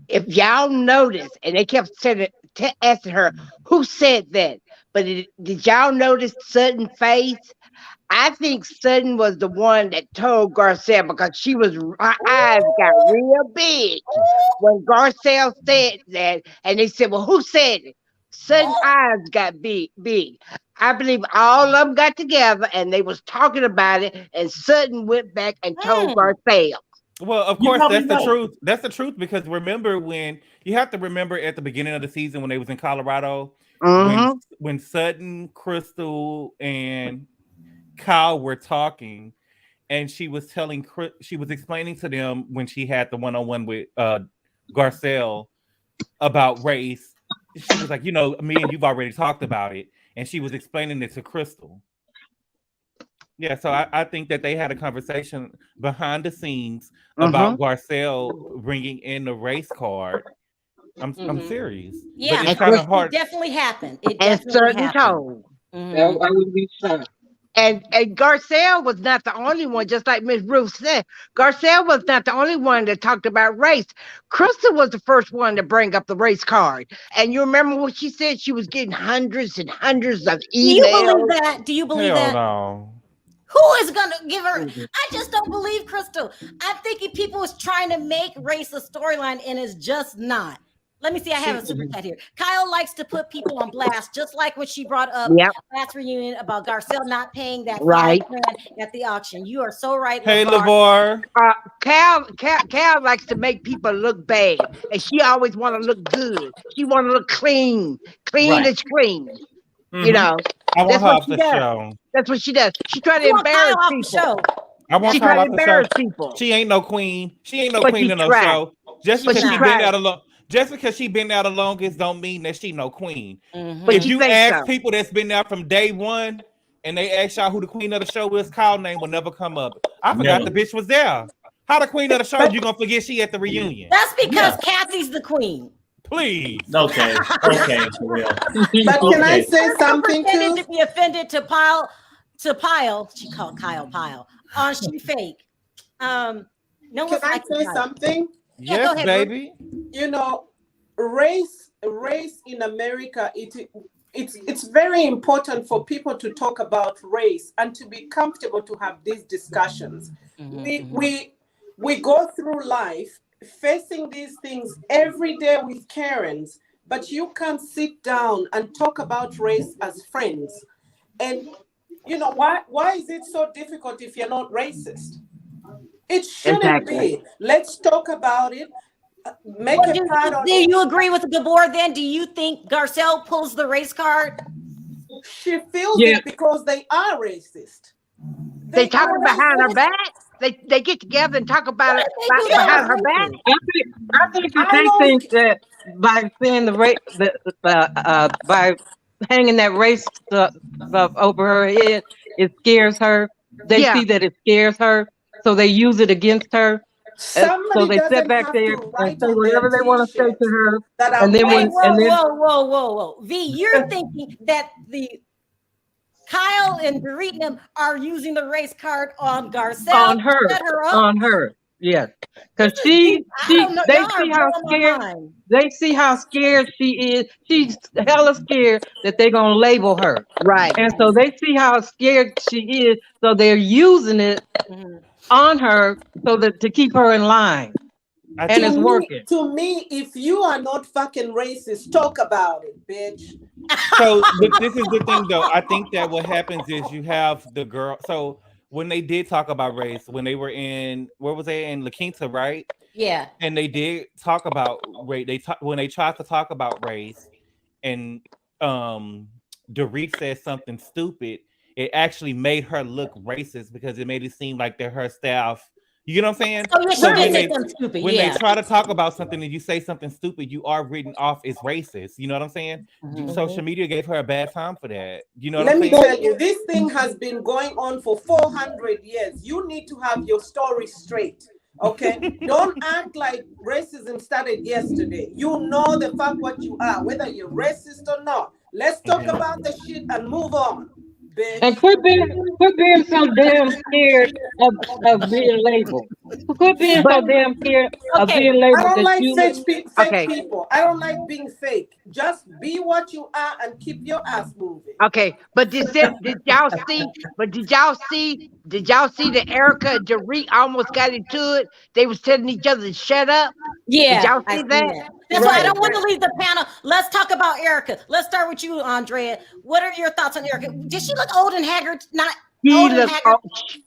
if y'all noticed, and they kept asking her, who said that? But did y'all notice Sutton's face? I think Sutton was the one that told Garcelle because her eyes got real big when Garcelle said that, and they said, "Well, who said it?" Sutton's eyes got big. I believe all of them got together and they was talking about it, and Sutton went back and told Garcelle. Well, of course, that's the truth. That's the truth, because remember you have to remember at the beginning of the season when they was in Colorado, when Sutton, Crystal, and Kyle were talking, and she was explaining to them when she had the one-on-one with Garcelle about race. She was like, me and you've already talked about it, and she was explaining it to Crystal. Yeah, so I think that they had a conversation behind the scenes Mm-hmm. about Garcelle bringing in the race card. I'm Mhm. serious, but Yeah, it's And kind Chris of it hard. definitely happened. It and definitely certain happened. told. Mhm. I would be shocked. And Garcelle was not the only one, just like Miss Ruth said. Garcelle was not the only one that talked about race. Crystal was the first one to bring up the race card. And you remember what she said? She was getting hundreds and hundreds of Do you believe emails. that? Do you believe Hell that? no. Who is gonna give her? I just don't believe Crystal. I'm thinking people is trying to make race a storyline, and it's just not. Let me see. I have a super chat here. Kyle likes to put people on blast, just like when she brought up Yep, last reunion about Garcelle not paying that right. $5,000 at the auction. You are so right, Hey, LeVar. LeVar. Cal likes to make people look bad, and she always want to look good. She want to look clean, clean Right. as clean. Mhm. You know, I want that's her what off she the does. show. That's what she does. She try to You want embarrass Kyle off the people. show? I want She her try to off the show. embarrass people, She ain't no queen. She ain't no but queen she in no tried. show. Just But because she she been tried. out alone. Just because she been out the longest don't mean that she no queen. Mhm. But If you you think ask so? people that's been there from day one and they ask y'all who the queen of the show is, Kyle name will never come up. I forgot Never. the bitch was there. How the queen of the show But you gonna forget she at the reunion? That's because Yeah. Kathy's the queen. Please. Okay. Okay, Sharrell. but can I Okay. say We're something pretending too? to be offended to Pile. She called Kyle Pile on She Fake. No Can one's I liking say Kyle. something? Yeah, go Yes, ahead, Ruth. baby. You know, race in America, it's very important for people to talk about race and to be comfortable to have these discussions. We go through life facing these things every day with Karens, but you can't sit down and talk about race as friends. And you know why is it so difficult if you're not racist? It shouldn't Exactly. be. Let's talk about it. Make a part on Do it. you agree with the board then? Do you think Garcelle pulls the race card? She feels Yeah, it because they are racist. They They talk are behind her racist. back. They get together and talk about What it if they do that behind with her back. races? I think that I they don't. think that by saying by hanging that race stuff over her head, it scares her. They Yeah, see that it scares her, so they use it against her. And so Somebody they sit doesn't back have there to and write say on their whatever they want to say T-shirt to her, that and I'm then Wait, and then whoa. V, you're thinking that the Kyle and Doritnum are using the race card on Garcelle on to her, set her up? on her, yes, This because is deep. I don't know. they Y'all are see how blowing my scared. mind. They see how scared she is. She's hella scared that they're gonna label her. right. And so they see how scared she is, so they're using it Mhm. on her so that to keep her in line. I And it's think working. to me, if you are not fucking racist, talk about it, bitch. so. But this is the thing, though. I think that what happens is you have the girl. So when they did talk about race, when they were in where was they in La Quinta, right? Yeah. And they did talk about race. When they tried to talk about race, and Dorit said something stupid. It actually made her look racist because it made it seem like they're her staff. You get what I'm saying? Oh, yeah, she So did say something stupid. when they Yeah. try to talk about something and you say something stupid, you are written off as racist. You know what I'm saying? Social media gave her a bad time for that. You know what Let I'm me saying? tell you, this thing has been going on for 400 years. You need to have your story straight. Okay? Don't act like racism started yesterday. You know the fuck what you are, whether you're racist or not. Let's talk Mhm. about the shit and move on, And bitch. quit being so damn scared of being labeled. Quit being But so damn scared of Okay. being I labeled don't that like you fake okay, people. I don't like being fake. Just be what you are and keep your ass moving. okay. But did y'all see? But Did y'all see that Erica and Dorit almost got into it? They was telling each other to shut up. Did Yeah, y'all I see seen that? that. That's why I Right. don't want to leave the panel. Let's talk about Erica. Let's start with you, Andrea. What are your thoughts on Erica? Did she look old and haggard? Not She old and looked haggard.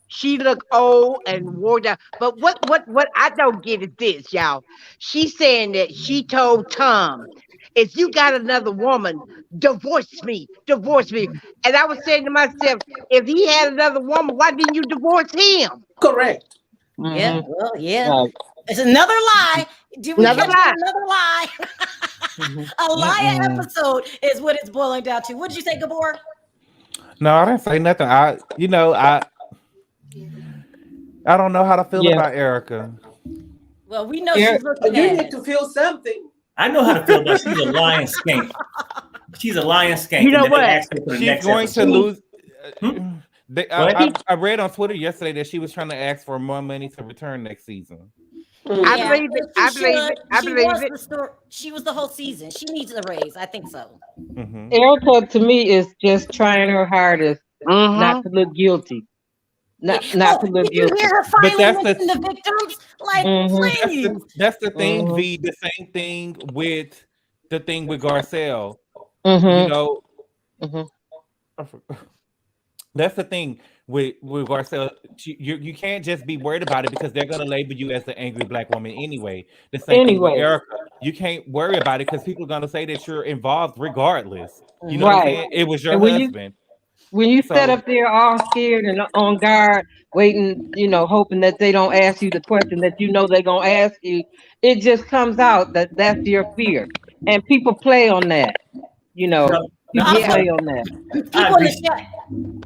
she looked old and wore down. But what I don't get is this, y'all. She's saying that she told Tom, if you got another woman, divorce me, divorce me. And I was saying to myself, if he had another woman, why didn't you divorce him? Correct. Yeah, Mhm. well, yeah. Right. It's another lie. Did we Another catch lie. another lie? Mhm. A lie Mm-mm. episode is what it's boiling down to. What did you say, Gabor? No, I didn't say nothing. I don't know how to feel Yeah. about Erica. Well, we know Yeah. she's looking You at need it. to feel something. I know how to feel about. She's a lion skank. She's a lion skank. You know and then they what? asked her for the She's next going to episode. lose. Hmm? I read on Twitter yesterday that she was trying to ask for more money to return next season. I Yeah, believe it. and she I believe should. it. I She believe was it. the story. She was the whole season. She needs a raise. I think so. Mhm. Erica to me is just trying her hardest not to look guilty. Not to look Did you guilty. hear her But finally that's mention the the victims? Like, Mhm. please. that's the thing. Mhm. V the same thing with Garcelle. You Mhm. know, Mhm. that's the thing with Garcelle. You can't just be worried about it because they're gonna label you as the angry black woman anyway. The same thing with Anyway, Erica. You can't worry about it because people are gonna say that you're involved regardless. You know what I'm right. saying? It was your And husband. when you sit So up there all scared and on guard, waiting, hoping that they don't ask you the question that they're gonna ask you, it just comes out that that's your fear, and people play on that. No, People Also, play on that. I people in the agree. chat.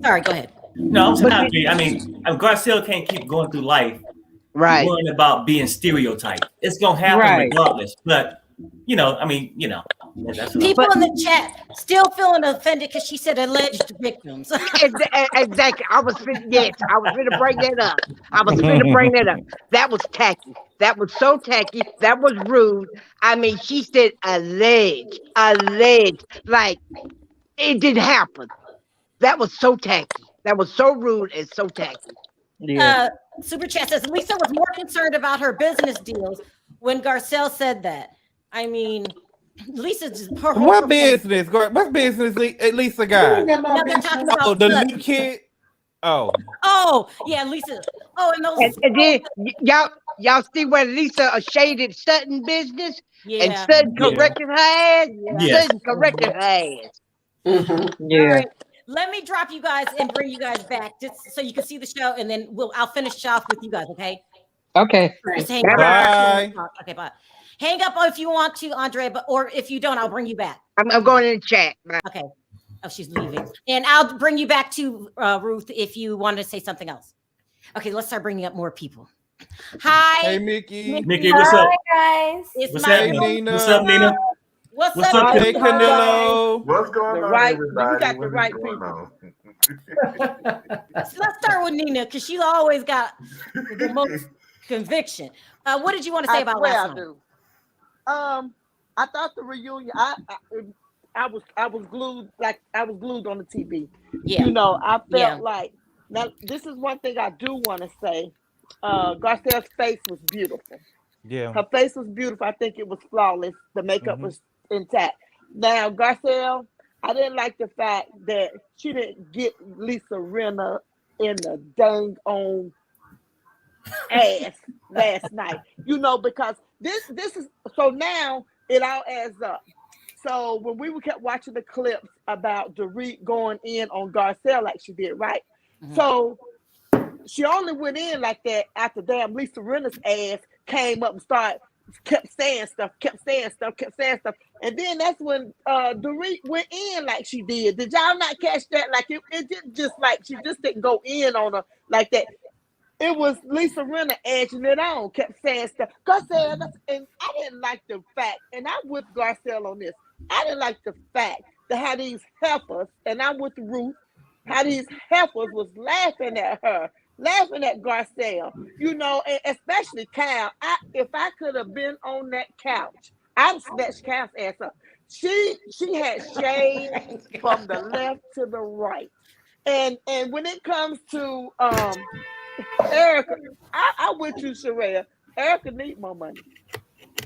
Sorry, go ahead. No, I'm saying But I agree. I mean, Garcelle can't keep going through life right. worrying about being stereotyped. It's gonna happen Right. regardless. But I mean, that's what People But in the chat still feeling offended because she said alleged victims. exactly. I was finna bring that up. That was tacky. That was so tacky. That was rude. I mean, she said alleged. Like it didn't happen. That was so tacky. That was so rude and so tacky. Yeah. Super Chat says Lisa was more concerned about her business deals when Garcelle said that. I mean, Lisa's her whole what business? What business Lisa got? Now they're talking about Oh, the new kid. Oh, Oh, yeah, Lisa. Oh, and those. And then y'all see where Lisa shaded Sutton business and Yeah. Sutton yeah. corrected her ass. Yes. Sutton corrected her ass. Mm-hmm. Yeah. All right. Let me drop you guys and bring you guys back just so you can see the show, and then I'll finish off with you guys. Okay. Okay. Just hang Bye. up. Okay, bye. Hang up if you want to, Andre, or if you don't, I'll bring you back. I'm going in the chat. Okay. Oh, she's leaving, and I'll bring you back to Ruth if you want to say something else. Okay, let's start bringing up more people. Hi. Hey, Mickey. Mickey, what's up? Hi guys. It's What's my happening? Nina. What's up, Nina? What's What's up? up? Hey, Canelo. What's going The on, right- everybody? you got the What is right going people. on? Let's start with Nina because she's always got the most conviction. What did you want to say I about swear last I night? do. I thought the reunion. I was glued, like I was glued on the TV. Yeah. I felt Yeah. like, now this is one thing I do want to say. Garcelle's face was beautiful. Yeah. Her face was beautiful. I think it was flawless. The makeup Mhm. was intact. Now Garcelle, I didn't like the fact that she didn't get Lisa Rinna in the dang on ass last night. Because this is so now it all adds up. So when we kept watching the clips about Dorit going in on Garcelle like she did, right? Mhm. So she only went in like that after damn Lisa Rinna's ass came up and kept saying stuff. And then that's when Dorit went in like she did. Did y'all not catch that? Like it didn't just like she just didn't go in on her like that. It was Lisa Rinna edging it on, kept saying stuff. Garcelle, and I didn't like the fact, and I'm with Garcelle on this. I didn't like the fact that how these heifers, and I'm with Ruth, how these heifers was laughing at her, laughing at Garcelle, and especially Cal. If I could have been on that couch, I'd snatch Cal's ass up. She had shade from the left to the right. And when it comes to Erica, I with you, Sharrell. Erica need more money.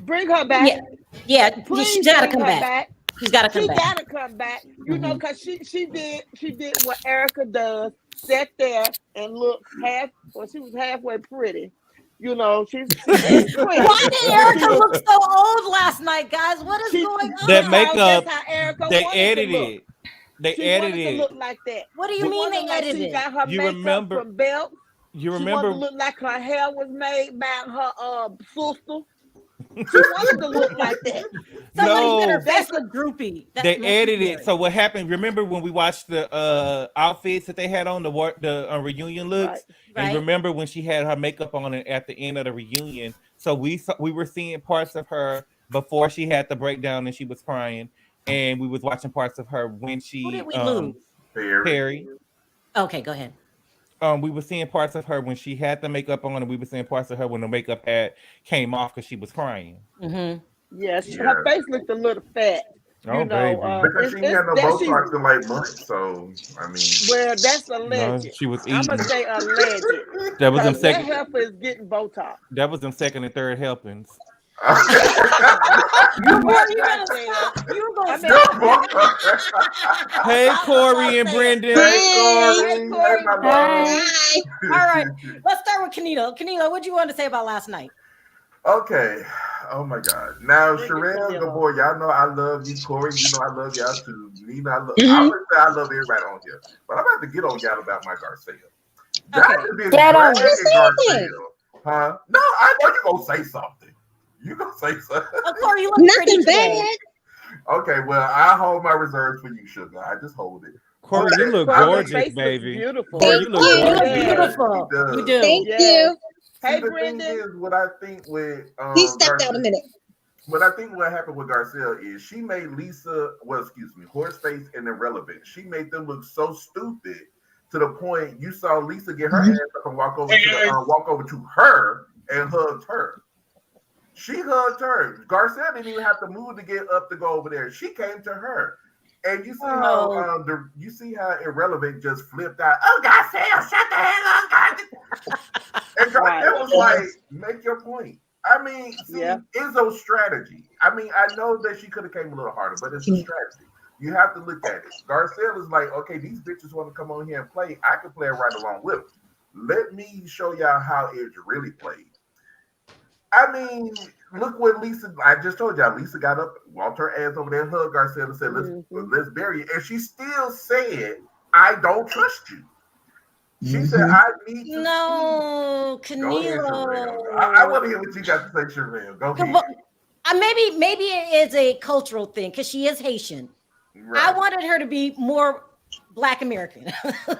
Bring her back. Yeah. Please She's got to bring come her back. She's got to come She back. gotta come back, because she did what Erica does, sat there and looked she was halfway pretty. She's pretty. Why did Erica look so old last night, guys? What is going on? That makeup, That's how Erica they wanted edited to look. it. They She edited wanted to it. look like that. What do you She mean wanted they to look like edited she it? got her You makeup remember- from belt. You She wanted remember? to look like her hair was made by her sister. She wanted to look like that. Somebody said her No, face looked droopy. That's they edited necessary. it. So what happened? Remember when we watched the outfits that they had on the reunion looks? Right. And Right. remember when she had her makeup on it at the end of the reunion? So we were seeing parts of her before she had the breakdown and she was crying, and we was watching parts of her when Who did she we lose? Perry. Okay, go ahead. We were seeing parts of her when she had the makeup on, and we were seeing parts of her when the makeup had came off because she was crying. Mm-hmm. Yes, her face looked a little fat. Oh, You know, baby. Because she had no Botox in like months, so I mean. well, that's No, alleged. she was I'm eating. gonna say alleged. That was them Because that second. heifer is getting Botox. That was them second and third helpings. You were Right gonna there. stop. You were I gonna mean, stop. Hey, That's Corey what I'm and saying. Brendan. Hey, Corey. my love. All right, let's start with Kenito. Kenito, what do you want to say about last night? Okay. Oh my God. Now, Bring it, Sharrell, the Camilla. boy, y'all know I love you. Corey, you know I love y'all too. Nina, I love. Mhm. I would say I love everybody on here, but I'm about to get on y'all about my Garcelle. That Okay. has been Get on. dragging Garcelle, huh? No, I know you gonna say something. You gonna say something? Oh, Corey, you look pretty Nothing today. bad. Okay, well, I hold my reserves for you, sugar. I just hold it. Corey, you look Corey, your gorgeous, face looks baby. beautiful. Corey, you Thank look you. You look gorgeous. Yeah. beautiful. He does. You do. Thank Yes. you. Hey, See, the thing Brendan. is, what I think with He stepped out a minute. What I think what happened with Garcelle is she made Horseface and Irrelevant. She made them look so stupid to the point you saw Lisa get her ass up and walk over to her and hugged her. She hugged her. Garcelle didn't even have to move to get up to go over there. She came to her. And you see how you see how Irrelevant just flipped out. Oh, Garcelle, shut the hell up, Garcelle. And Garcelle was like, make your point. I mean, see, Izzo's strategy. I mean, I know that she could have came a little harder, but it's a strategy. You have to look at it. Garcelle is like, okay, these bitches want to come on here and play. I can play right along with them. Let me show y'all how it's really played. I mean, look what Lisa. I just told y'all. Lisa got up, walked her ass over there, and hugged Garcelle and said, "Let's bury it." And she still said, "I don't trust you." She said, "I need to." No, Go ahead, Sharrell. Kenilo. I want to hear what you got to say, Sharrell. Go ahead. Maybe it is a cultural thing because she is Haitian. Right. I wanted her to be more Black American.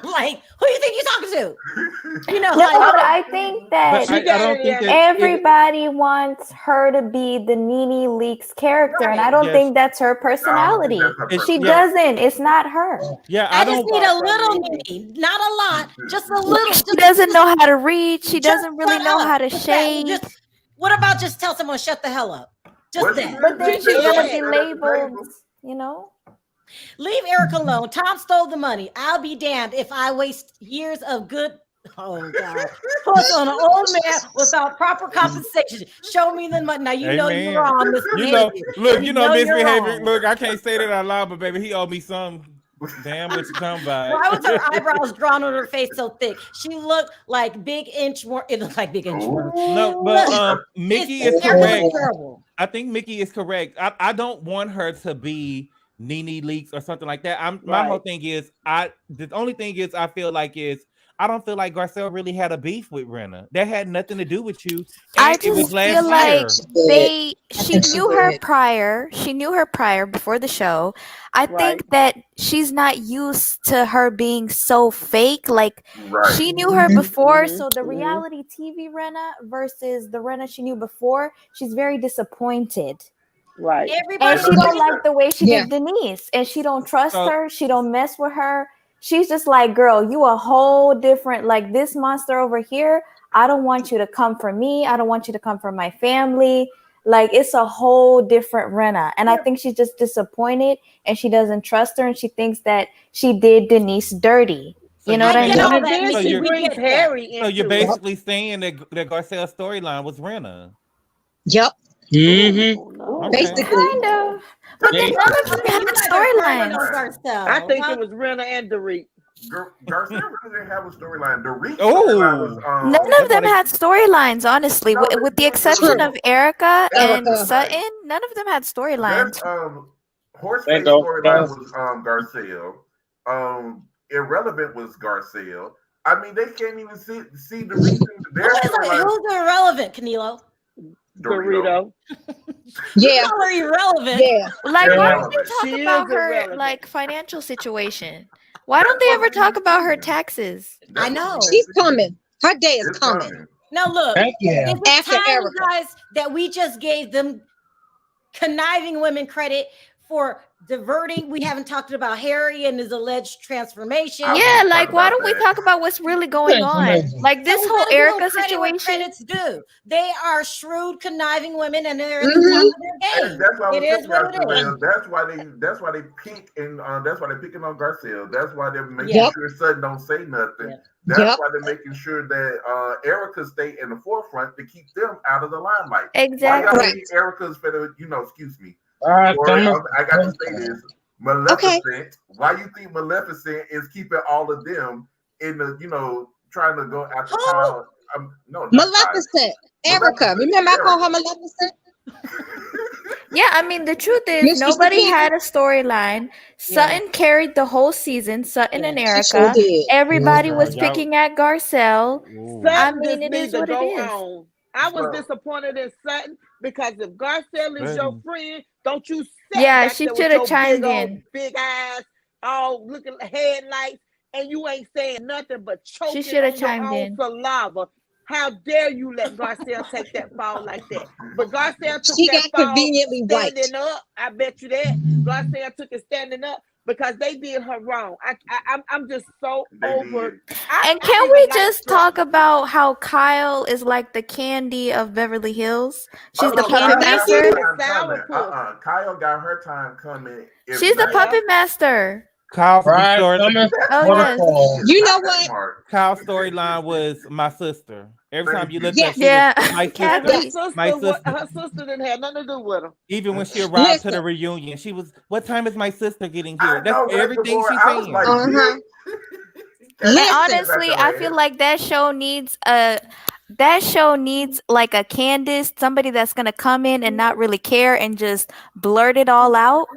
Like, who do you think you're talking to? You know, No, like, but I think that But I don't think that everybody wants her to be the Nene Leakes character, and I don't Yes. think that's her personality. She doesn't. It's not her. Yeah, I just need a little Nene, not a lot, just a little. She doesn't know how to read. She Just doesn't really shut know up. how to Just that. shade. Just, what about just tell someone shut the hell up? Just What she that. did, But then she she's said gonna that be at the labeled, table. you know. Leave Eric alone. Tom stole the money. I'll be damned if I waste years of good. Oh God! Push on an old man without proper compensation. Show me the money. Now you know Amen. you're wrong, You know, misbehavior. look, you know, you're misbehavior. wrong. Look, I can't say that out loud, but baby, he owed me some. Damn, what you talking about? Why was her eyebrows drawn on her face so thick? She looked like Big Inchworm. It looked like Big Inchworm. No, but Mickey is terrible, correct. terrible. I think Mickey is correct. I don't want her to be Nene Leakes or something like that. My whole thing is the only thing is I feel like is I don't feel like Garcelle really had a beef with Rinna. That had nothing to do with you. I It was just last feel like year. she knew her prior. She knew her prior before the show. I think that she's not used to her being so fake. Like she knew her before, so the reality TV Rinna versus the Rinna she knew before, she's very disappointed. Right. And she don't like the way she did Denise, and she don't trust her. She don't mess with her. She's just like, girl, you a whole different, like this monster over here. I don't want you to come for me. I don't want you to come for my family. Like it's a whole different Rinna. And I think she's just disappointed and she doesn't trust her. And she thinks that she did Denise dirty. You know what I mean? And then she brings Harry into So you're basically saying that Garcelle's storyline was Rinna. Yep. Okay. Basically. Kind of. But then none of them had storylines. I think it was Rinna and Dorit. Garcelle really didn't have a storyline. Dorit None of them had storylines, honestly, with the exception of Erica and Sutton. None of them had storylines. Horseface storyline was Garcelle. Irrelevant was Garcelle. I mean, they can't even see the reason. Who's irrelevant, Kenilo? Dorito. Yeah, Call her irrelevant. yeah. Like, why don't Irrelevant. they talk She about is her irrelevant. like financial situation? Why don't they ever talk about her taxes? I know. She's coming. Her day is It's coming. coming. Now look, Heck yeah. is it After time, Erica. guys, that we just gave them conniving women credit for diverting? We haven't talked about Harry and his alleged transformation. I Yeah, won't like, talk why about don't we that. talk about what's really going on? Transformation. Like this So we whole gotta give them Erica credit where situation. credit's due. They are shrewd, conniving women, and they're at the Mhm. top of their And game. that's why I It was is telling y'all, what it is. Sharrell, that's why they pick and that's why they're picking on Garcelle. That's why they're making Yep. sure Sutton don't say nothing. Yep. That's Yep. why they're making sure that Erica stay in the forefront to keep them out of the limelight. Why Exactly. y'all Right. think Erica's better, excuse me. Alright, Or coming I got to say this. Okay. Maleficent. Why you think Maleficent is keeping all of them in the, trying to go after Who? Kyle? No, not Kyle. Maleficent. Erica. Maleficent. Remember I call her Erica. Maleficent? Yeah, I mean the truth is Mistress nobody Nikita. had a storyline. Yeah. Sutton carried the whole season. Sutton and She sure Erica. did. Everybody Girl, was y'all. picking at Garcelle. Ooh. I Sutton mean, just it needs is to what it go is. on. I was So- disappointed in Sutton because if Garcelle is your Sutton. friend, don't you sit Yeah, back she there with shoulda your chimed big old in. big eyes, all looking headlights, and you ain't saying nothing but choking shoulda on your chimed own in. saliva. How dare you let Garcelle take that fall like that? But Garcelle took She that got fall conveniently white. standing up. I bet you that Garcelle took it standing up because they did her wrong. I'm just so They over. did. And I can even we like just Sutton. talk about how Kyle is like the candy of Beverly Hills? She's the no, puppet Kyle got master. her She's time sour coming. puss. Kyle got her time coming. If She's the not, puppet master. Kyle's Right, story, coming Oh, for the yes. fall. You know not that what? smart. Kyle's storyline was my sister. Every time you looked Yes. up, she Yeah, was my And sister. her Kathy. sister, My sister. her sister didn't have nothing to do with her. Even when she arrived to the Listen. reunion, she was, "What time is my sister getting I here?" That's know, but everything before she's I was saying. like, Uh-huh. bitch. And Listen. honestly, I feel like that show needs like a Candace, somebody that's gonna come in and not really care and just blurt it all out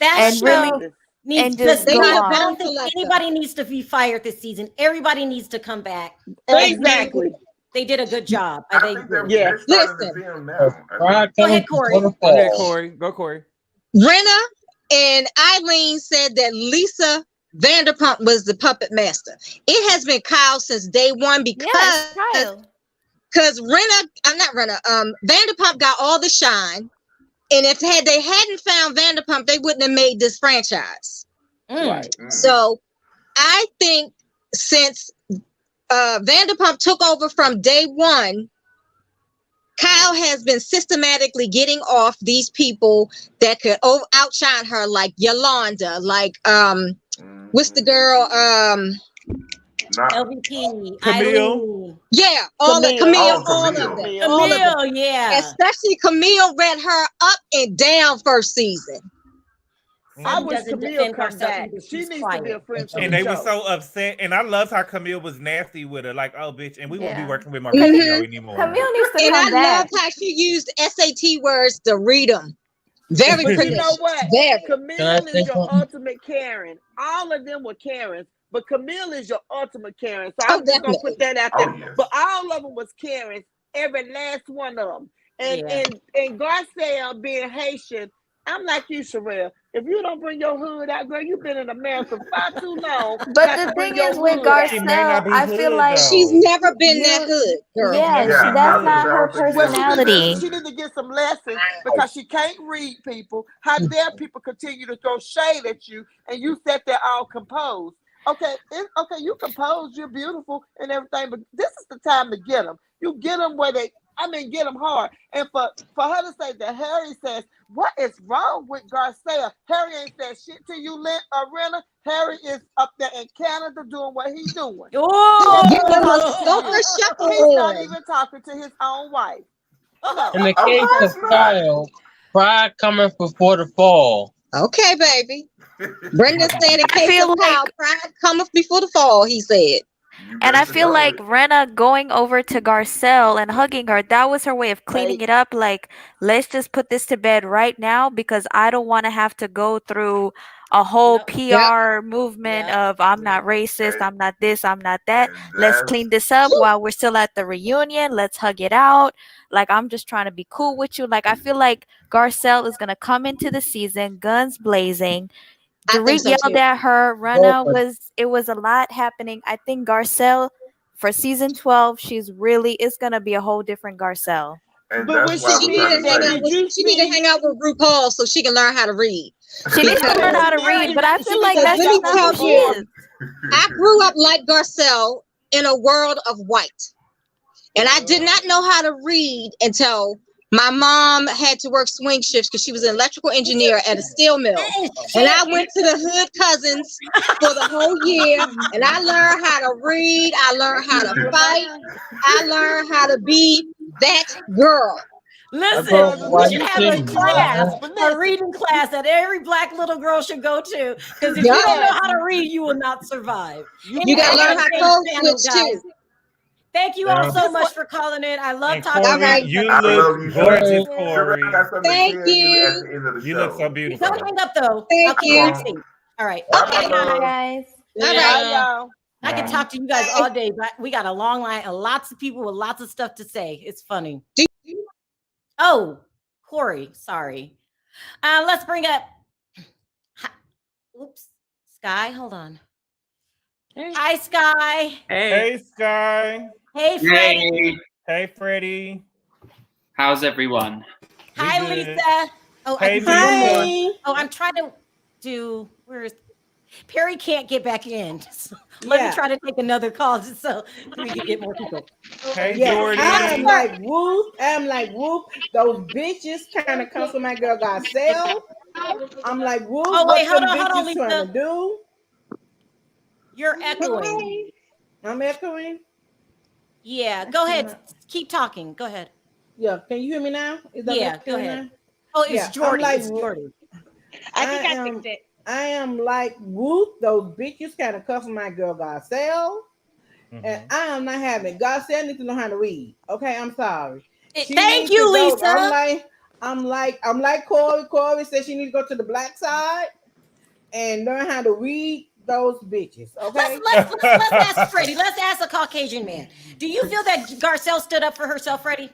That and show really needs and just They go need a on. I don't bouncer think like her. anybody needs to be fired this season. Everybody needs to come back. Exactly. They did a good job. I They think they're, did. Yeah. they're starting Listen. to film now. Right, Go coming ahead, Corey. for the Go ahead, fall. Corey. Go, Corey. Rinna and Eileen said that Lisa Vanderpump was the puppet master. It has been Kyle since day one Yes, Kyle. because Vanderpump got all the shine. And if they hadn't found Vanderpump, they wouldn't have made this franchise. Right. So I think since Vanderpump took over from day one, Kyle has been systematically getting off these people that could outshine her, like Yolanda, like what's the girl? LVP, Camille. Eileen. Yeah, all the Camille. Camille, Oh, all of Camille. them, all of them. Camille, yeah. Especially Camille read her up and down first season. I Sutton wish doesn't Camille defend come herself back. either. She She's needs to be a quiet. friend for And the they were show. so upset. And I loved how Camille was nasty with her. Like, oh, bitch. And we won't be Yeah. working with Mauricio anymore. Camille needs to And I come back. love how she used SAT words to read them. Very But you pernicious. know what? Very. Camille Can I is say your something? ultimate Karen. All of them were Karens, but Camille is your ultimate Karen. So Oh, I'm just gonna definitely. put that out there. Oh, yes. But all of them was Karens, every last one of them. And Yeah. and Garcelle being Haitian, I'm like you, Sharrell. If you don't bring your hood out, girl, you've been in America far too long. But not the to bring thing your is with hood out. She may not Garcelle, be I feel hood, like though. She's never been You- that hood, girl. yeah, Yeah, that's I not was her about to say Well, personality. she need to get some lessons because she can't read people. How dare people continue to throw shade at you and you sat there all composed? Okay, okay, you composed, you're beautiful and everything, but this is the time to get them. You get them where get them hard. And for her to say that Harry says, what is wrong with Garcelle? Harry ain't said shit to you, Rinna. Harry is up there in Canada doing what he's doing. Oh, Give him a sofa shuffle He's not on. even talking to his own wife. In the Of case course of not. Kyle, pride coming before the fall. Okay, baby. Brenda said in I case feel of Kyle, like- pride cometh before the fall, he said. And I feel like Rinna going over to Garcelle and hugging her, that was her way of cleaning it up. Like, let's just put this to bed right now because I don't want to have to go through a whole Yep. PR movement Yep. of I'm not racist, I'm not this, I'm not that. And Let's that's clean this up while we're still at the reunion. Let's hug it out. Like, I'm just trying to be cool with you. Like, I feel like Garcelle is gonna come into the season guns blazing. I think Dorit so yelled too. at her. Rinna was a lot happening. I think Garcelle for season 12, it's gonna be a whole different Garcelle. and But when that's why I she was She trying need to to hang say. out with she need to hang out with RuPaul so she can learn how to read. She needs to learn how to read, but I feel like Because that's let me just not tell who she you, is. I grew up like Garcelle in a world of white. And I did not know how to read until my mom had to work swing shifts because she was an electrical engineer at a steel mill. And I went to the hood cousins for the whole year. And I learned how to read. I learned how to fight. I learned how to be that girl. Listen, we should have a Too, class, But a reading class that every black little girl should go to. Because if Yep. you don't know how to read, you will not survive. You gotta learn how to code switch too. Thank you all so much for calling in. I love And talking Corey, All right. you I love look you, gorgeous, Sharrell. Corey. Sharrell, I got something Thank to tell you at you. the end of the You show. look so beautiful. Don't hang up though. Thank I'll keep you. you seat. All right. Bye, Okay, my guys. love. Guys. All Bye, right. y'all. I can Bye. talk to you guys all day, but we got a long line and lots of people with lots of stuff to say. It's funny. Oh, Corey, sorry. Let's bring up. Oops, Sky. Hold on. Hi, Sky. Hey, Sky. Hey, Freddie. Hey, Hey, Freddie. how's everyone? We Hi, good. Lisa. Oh, Hey, I can see one more. Lisa. Oh, I'm trying to do. Where is Perry? Can't get back in. So let me try to take another call just so we can get more people. Hey, Yeah, Jordy. I'm like whoop. I'm like whoop. Those bitches kind of come from my girl Garcelle. I'm like whoop. Oh What wait, hold them on, bitches trying Lisa. to do? You're echoing. I'm echoing. Yeah, go ahead. Keep talking. Go ahead. Yeah, can you hear me now? Is that Yeah, better go ahead. now? Oh, it's Yeah, I'm Jordy. like, It's Jordy. I think I fixed it. I am like whoop. Those bitches kind of come from my girl Garcelle. And I am not having Garcelle needs to know how to read. Okay, I'm sorry. She Thank needs you, to go- Lisa. I'm like Corey. Corey said she needs to go to the black side and learn how to read those bitches. Okay. Let's ask Freddie. Let's ask a Caucasian man. Do you feel that Garcelle stood up for herself, Freddie?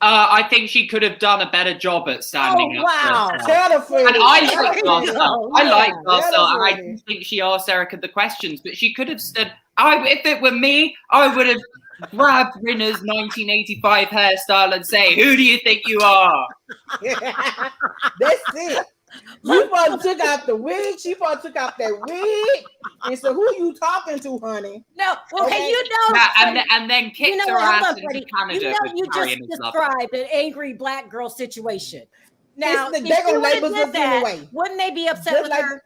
I think she could have done a better job at standing up. Wow. For herself. Tell her, Freddie. And I Tell like her, Garcelle. Freddie. I like Yeah, tell Garcelle, her, and I Freddie. think she asked Erica the questions, but she could have said, if it were me, I would have grabbed Rinna's 1985 hairstyle and say, "Who do you think you are?" That's it. You probably took out the wig. She probably took out that wig. And so, who you talking to, honey? No. Well, Okay. hey, you know. Yeah, and then kicked You know her what? Hold ass on, into Freddie. Canada. You know, with you Harry just and his lover. described an angry black girl situation. Now, They're if gonna she would've label did us that, anyway. wouldn't they be upset Just with like, her?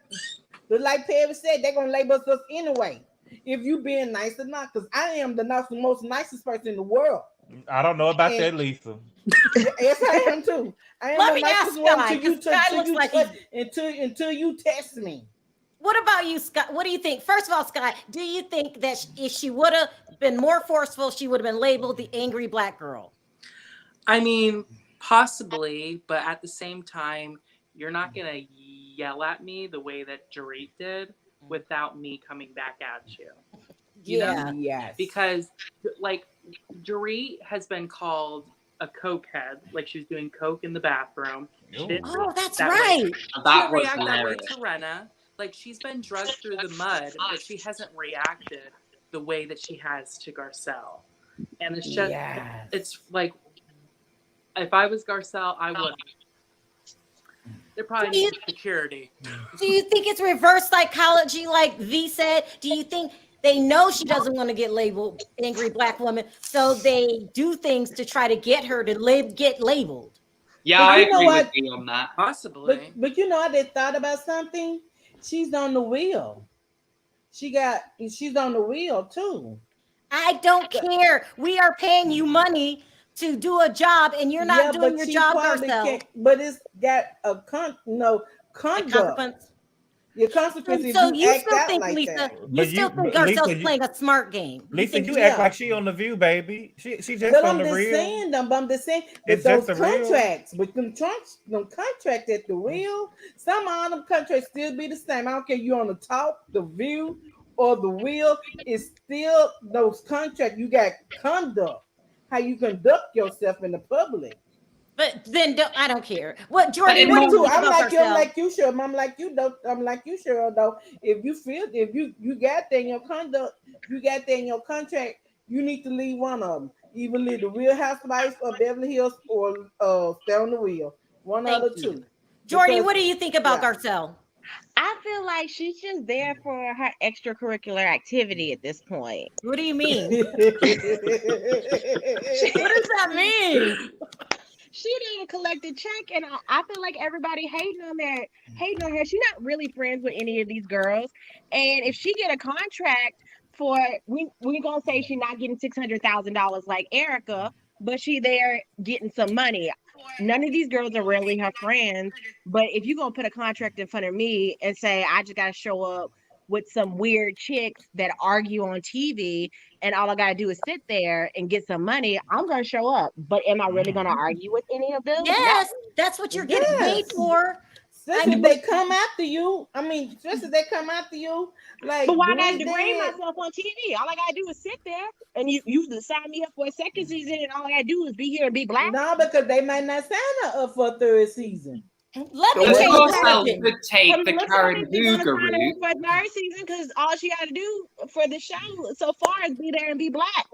But like Perry said, they're gonna label us anyway. If you being nice or not, because I am the most nicest person in the world. I don't know about that, Lisa. Yes, I am too. I am Let the me nicest ask one Sky, until you 'cause Sky looks like until you test me. What about you, Scott? What do you think? First of all, Scott, do you think that if she would have been more forceful, she would have been labeled the angry black girl? I mean, possibly, but at the same time, you're not going to yell at me the way that Dorit did without me coming back at you. You know? Yes. Because, like, Dorit has been called a cokehead, like she was doing coke in the bathroom. She didn't Oh, that's that right. way. That She was react that way hilarious. to Rinna. Like, she's been drugged through the mud, but she hasn't reacted the way that she has to Garcelle. And it's just, it's like, if I was Garcelle, I would. They're probably need security. Do you think it's reverse psychology, like V said? Do you think they know she doesn't want to get labeled angry black woman, so they do things to try to get her to get labeled? Yeah, But I you know agree what? with you on that. Possibly. But you know, they thought about something. She's on the wheel. She's on the wheel too. I don't care. We are paying you money to do a job, and you're not doing your she job, probably Garcelle. can't- But it's got a conduct. consequence. Your consequences. So if you act still out think, like Lisa, that. you still think Garcelle's playing a smart game? Lisa, you think act like she on The View, baby. She just But on I'm the just real. saying, I'm just saying, but It's those just the real. contracts, but them contracts at the real, some of them contracts still be the same. I don't care you on the top, the view, or the wheel. It's still those contracts. You got conduct, how you conduct yourself in the public. But then I don't care. What, Jordan? Me What do you too. think I'm about like you. I'm Garcelle? like you, Cheryl. I'm like you, though. I'm like you, Cheryl. Though, if you got that in your conduct, you got that in your contract, you need to leave one of them. Either leave the Real Housewives or Beverly Hills, or stay on the wheel. One of the two. Jordan, what do you think about Garcelle? I feel like she's just there for her extracurricular activity at this point. What do you mean? What does that mean? She didn't collect a check, and I feel like everybody hating on her. She's not really friends with any of these girls, and if she get a contract for, we gonna say she's not getting $600,000 like Erica, but she there getting some money. None of these girls are really her friends, but if you gonna put a contract in front of me and say I just gotta show up with some weird chicks that argue on TV and all I gotta do is sit there and get some money, I'm gonna show up. But am I really gonna argue with any of them? Yes, that's what you're getting paid for. Especially if they come after you. I mean, especially if they come after you. Like, but why not degrade myself on TV? All I gotta do is sit there, and you sign me up for a second season, and all I gotta do is be here and be black. No, because they might not sign her up for a third season. Let me change the could take the Karen Hooger route. For a third season, because all she got to do for the show so far is be there and be black.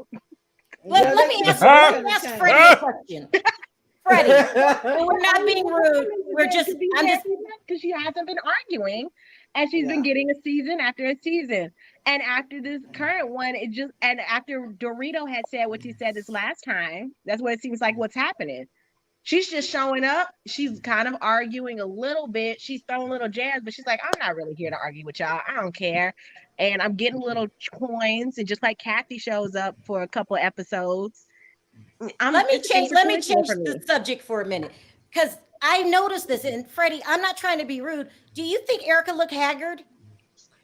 Let me ask Freddie a question. Freddie, we're not being rude. We're just because she hasn't been arguing, and she's been getting a season after a season. And after this current one, and after Dorito had said what he said this last time, that's what it seems like what's happening. She's just showing up. She's kind of arguing a little bit. She's throwing little jabs, but she's like, I'm not really here to argue with y'all. I don't care. And I'm getting little coins. And just like Kathy shows up for a couple episodes. Let me change the subject for a minute. Because I noticed this. And Freddie, I'm not trying to be rude. Do you think Erica looked haggard?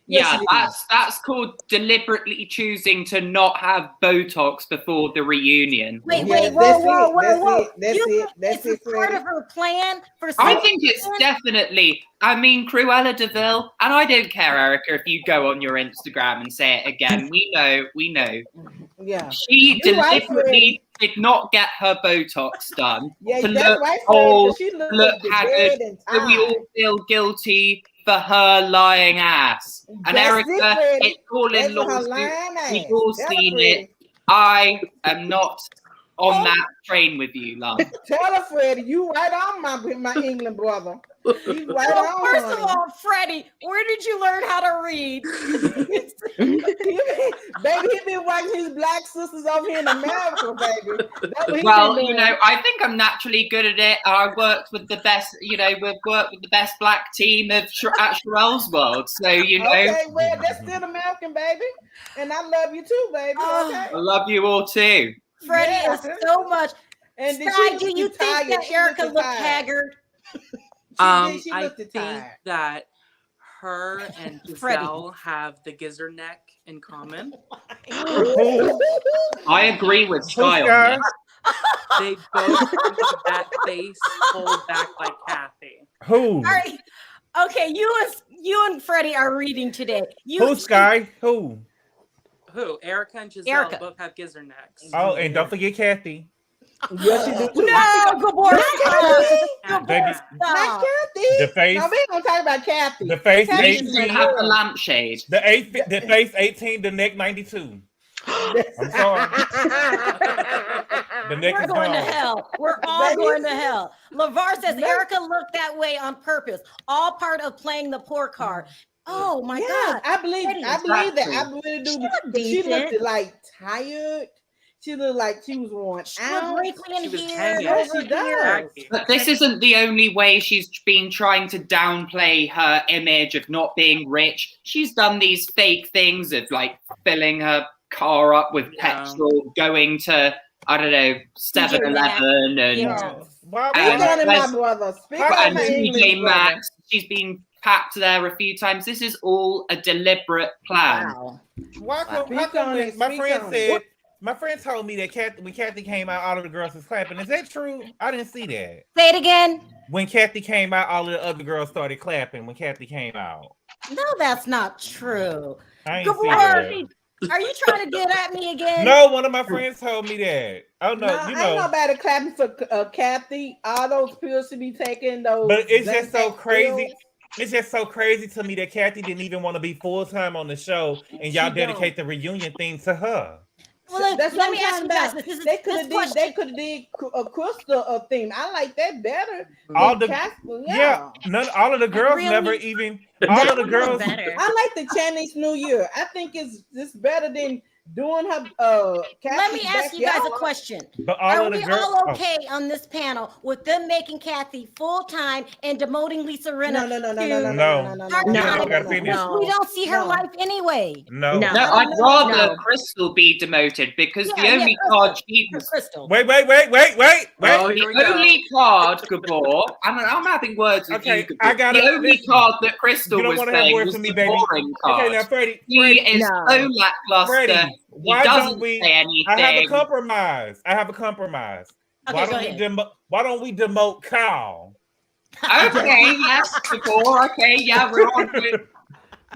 Yeah, that's called deliberately choosing to not have Botox before the reunion. Whoa. That's part of her plan for I think it's definitely, Cruella de Vil, and I don't care, Erica, if you go on your Instagram and say it again. We know. Yeah. She deliberately did not get her Botox done to that's look right, old, she looked look haggard, and so we all feel guilty for her lying ass. And Erica, it's all in lawsuit. We've all seen it. I am not on that train with you, love. Tell her, Freddie, you right on my England brother. He's right well, on. First of all, Freddie, where did you learn how to read? Baby, he been watching his black sisters over here in America, baby. Well, I think I'm naturally good at it. I worked with the best, we've worked with the best black team at Sharrell's World. So, Okay, well, that's still American, baby. And I love you too, baby. Okay? I love you all too. Freddie is so much. And Sky, do you think that Erica looked haggard? I think that her and Garcelle have the gizzard neck in common. I agree with Sky on that. They both have that face pulled back like Kathy. Who? All right. Okay, you and Freddie are reading today. Who, Sky? Who? Erica and Giselle both have gizzard necks. Oh, and don't forget Kathy. Yes, you do. No, Gabor. Not Kathy. The face. No, we ain't gonna talk about Kathy. The face. You 18. have the lampshade. The face 18. The neck 92. I'm sorry. The neck We're is going gone. to hell. We're all going to hell. LeVar says Erica looked that way on purpose. All part of playing the poor card. Oh my God! I believe that. I really do. She looked like tired. She looked like she was worn out. Wrinkly in here. She does. But this isn't the only way she's been trying to downplay her image of not being rich. She's done these fake things of like filling her car up with petrol, going to 7-Eleven and TJ Maxx. She's been packed there a few times. This is all a deliberate plan. Wow. Why Wow. come, how Speak come on when it, my speak friend on said, it. my friend told me that when Kathy came out, all of the girls was clapping. Is that true? I didn't see that. Say it again. When Kathy came out, all of the other girls started clapping when Kathy came out. No, that's not true. I ain't see Gabor, that. are you trying to get at me again? No, one of my friends told me that. Oh no, No, you ain't know. nobody clapping for Kathy. All those pills should be taking those. But it's just so Xanax crazy. pills. It's just so crazy to me that Kathy didn't even want to be full time on the show, and y'all She dedicate the reunion theme to her. Well, look, That's let what me I'm ask talking you guys. about. This is They could this have did. question. They could have did a crystal theme. I like that better. All than the Casper. yeah, all of the girls really? never even. All of the girls. I like the Chinese New Year. I think it's better than doing her. Let me Kathy's ask you guys a backyard. question. But all Are of the we girls. all okay on this panel with them making Kathy full time and demoting Lisa Rinna No. part-time? We don't see her life anyway. No. No, I'd rather Crystal be demoted because the only card she was. Wait. The only card, Gabor. I'm having words with you. Gabor. I gotta the only listen. card that Crystal You don't was wanna have saying words was with me, the baby. boring card. Okay, now Freddie. He is so lackluster. Freddie, He why doesn't don't we? say anything. I have a compromise. Okay, why go don't ahead. why don't we demote Kyle? Okay, yes, Gabor. Okay, yeah, we're on it.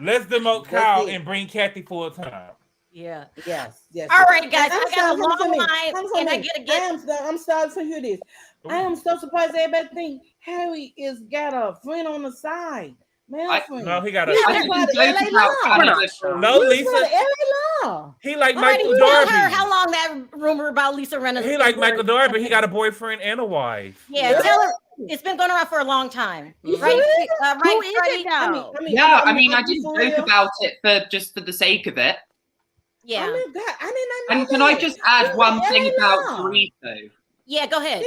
Let's demote Kyle and bring Kathy full time. Yeah. Yes. All right, guys. I'm I got a long sorry, line, and I gotta get. I'm sorry to hear this. I am so surprised everybody think Harry is got a friend on the side. Man, friend. No, he got a. He I was part of didn't LA joke about Law. Canada. No, He was Lisa. part of LA Law. He like Freddie, Michael tell Darby. her how long that rumor about Lisa Rinna. He like Michael Darby. He got a boyfriend and a wife. Yeah, tell her it's been going around for a long time, right? Right, Who is Freddie? it though? I didn't joke about it for the sake of it. Yeah. Oh my God, I did not know And can I that. just add He one was thing LA about Law. Dorito? Yeah, go ahead.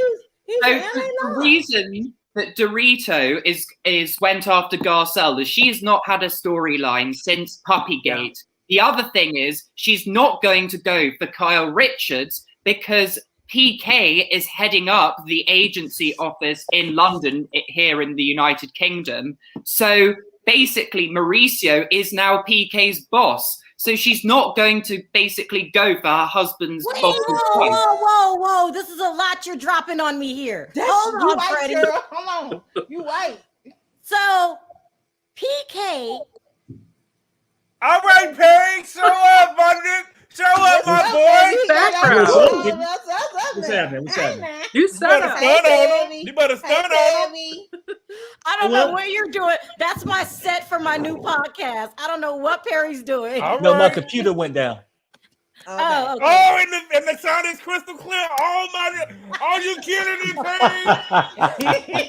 He's So in LA the Law. reason that Dorito is went after Garcelle is she's not had a storyline since Puppygate. The other thing is she's not going to go for Kyle Richards because PK is heading up the agency office in London here in the United Kingdom. So basically Mauricio is now PK's boss. So she's not going to basically go for her husband's boss's wife. Whoa. This is a lot you're dropping on me here. Hold you on, right, Freddie. girl. Hold on. You right. So, PK. All right, Perry, show up, buddy. Show up, my boy. What's happening? You better stun on him. You better stun on him. I don't know what you're doing. That's my set for my new podcast. I don't know what Perry's doing. No, my computer went down. Oh, okay. Oh, and the sound is crystal clear. Oh, you killing me, Perry?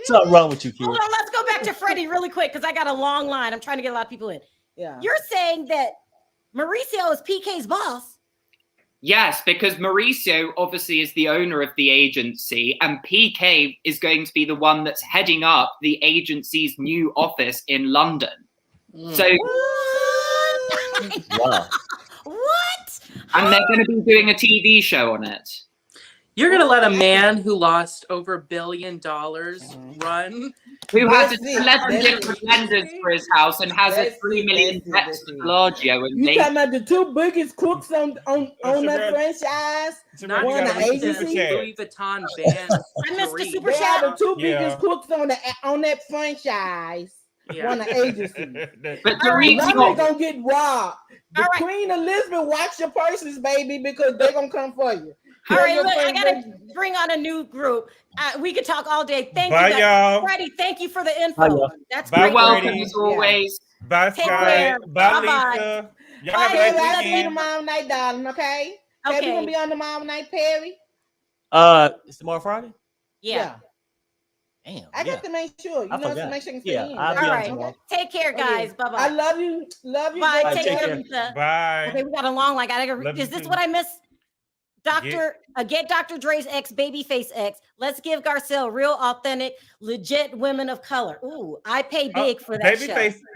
Something wrong with you, kid. Hold on, let's go back to Freddie really quick because I got a long line. I'm trying to get a lot of people in. Yeah. You're saying that Mauricio is PK's boss. Yes, because Mauricio obviously is the owner of the agency, and PK is going to be the one that's heading up the agency's new office in London. So, Wow. What? and they're going to be doing a TV show on it. You're gonna let a man who lost over $1 billion run, Who has That's it. 11 That's different it. lenders for his house and has a That's $3 it. million That's debt it. to Bellagio, and You they talking about the two biggest crooks on that franchise? not One even the the agency. Louis Vuitton band. I missed the super They are chat. the two Yeah. biggest crooks on that franchise. Yeah. One the agency. but All right, Dorito Nobody's gonna get robbed. The All right. Queen Elizabeth, watch your purses, baby, because they're gonna come for you. All right, Your look, I friends, gotta bring on a new group. We could talk all day. Thank Bye, you, guys. y'all. Freddie, thank you for the Bye, info. y'all. That's Bye, great. welcome Freddie. as always. Bye, Take Sky. care. Bye, Bye-bye. Lisa. Y'all Bye, have a Perry, nice I'll see you weekend. tomorrow night, darling, okay? Perry, you Okay. gonna be on tomorrow night, Perry? It's tomorrow Friday? Yeah. Damn. I got to make sure. You I know, to forgot. make sure you Yeah, stay in. I'll All be on right. tomorrow. Take care, guys. Bye I bye. love you. Love you. Bye. girl. Take take care, care. Lisa. Bye. Okay, we got a long line. Love you Is this too. what I missed? Get Dr. Dre's ex, Babyface ex. Let's give Garcelle real, authentic, legit women of color. Ooh, I pay big for that show.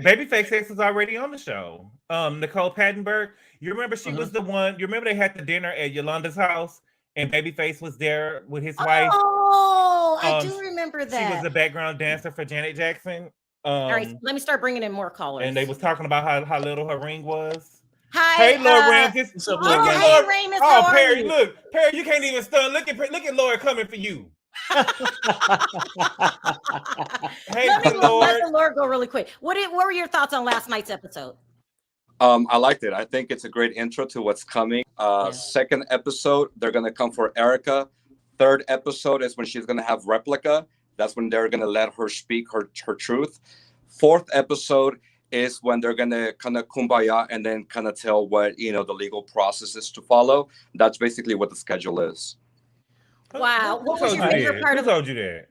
Babyface X is already on the show. Nicole Pattenberg. You remember she was the one. You remember they had the dinner at Yolanda's house, and Babyface was there with his wife. Oh, I Um, do remember She was that. the background dancer for Janet Jackson. All right, let me start bringing in more callers. And they was talking about how little her ring was. Hi, hey, Lord Ramses. What's up, Look Lord at hey, Lord. Ramus, Oh, how are Perry, you? look, Perry, you can't even stun. Look at Lord coming for you. Hey, let Lord. the Lord go really quick. What were your thoughts on last night's episode? I liked it. I think it's a great intro to what's coming. Second episode, they're gonna come for Erica. Third episode is when she's gonna have Replica. That's when they're gonna let her speak her truth. Fourth episode is when they're gonna kind of kumbaya and then kind of tell what the legal process is to follow. That's basically what the schedule is. Wow, what was your favorite part of it? Who told you that?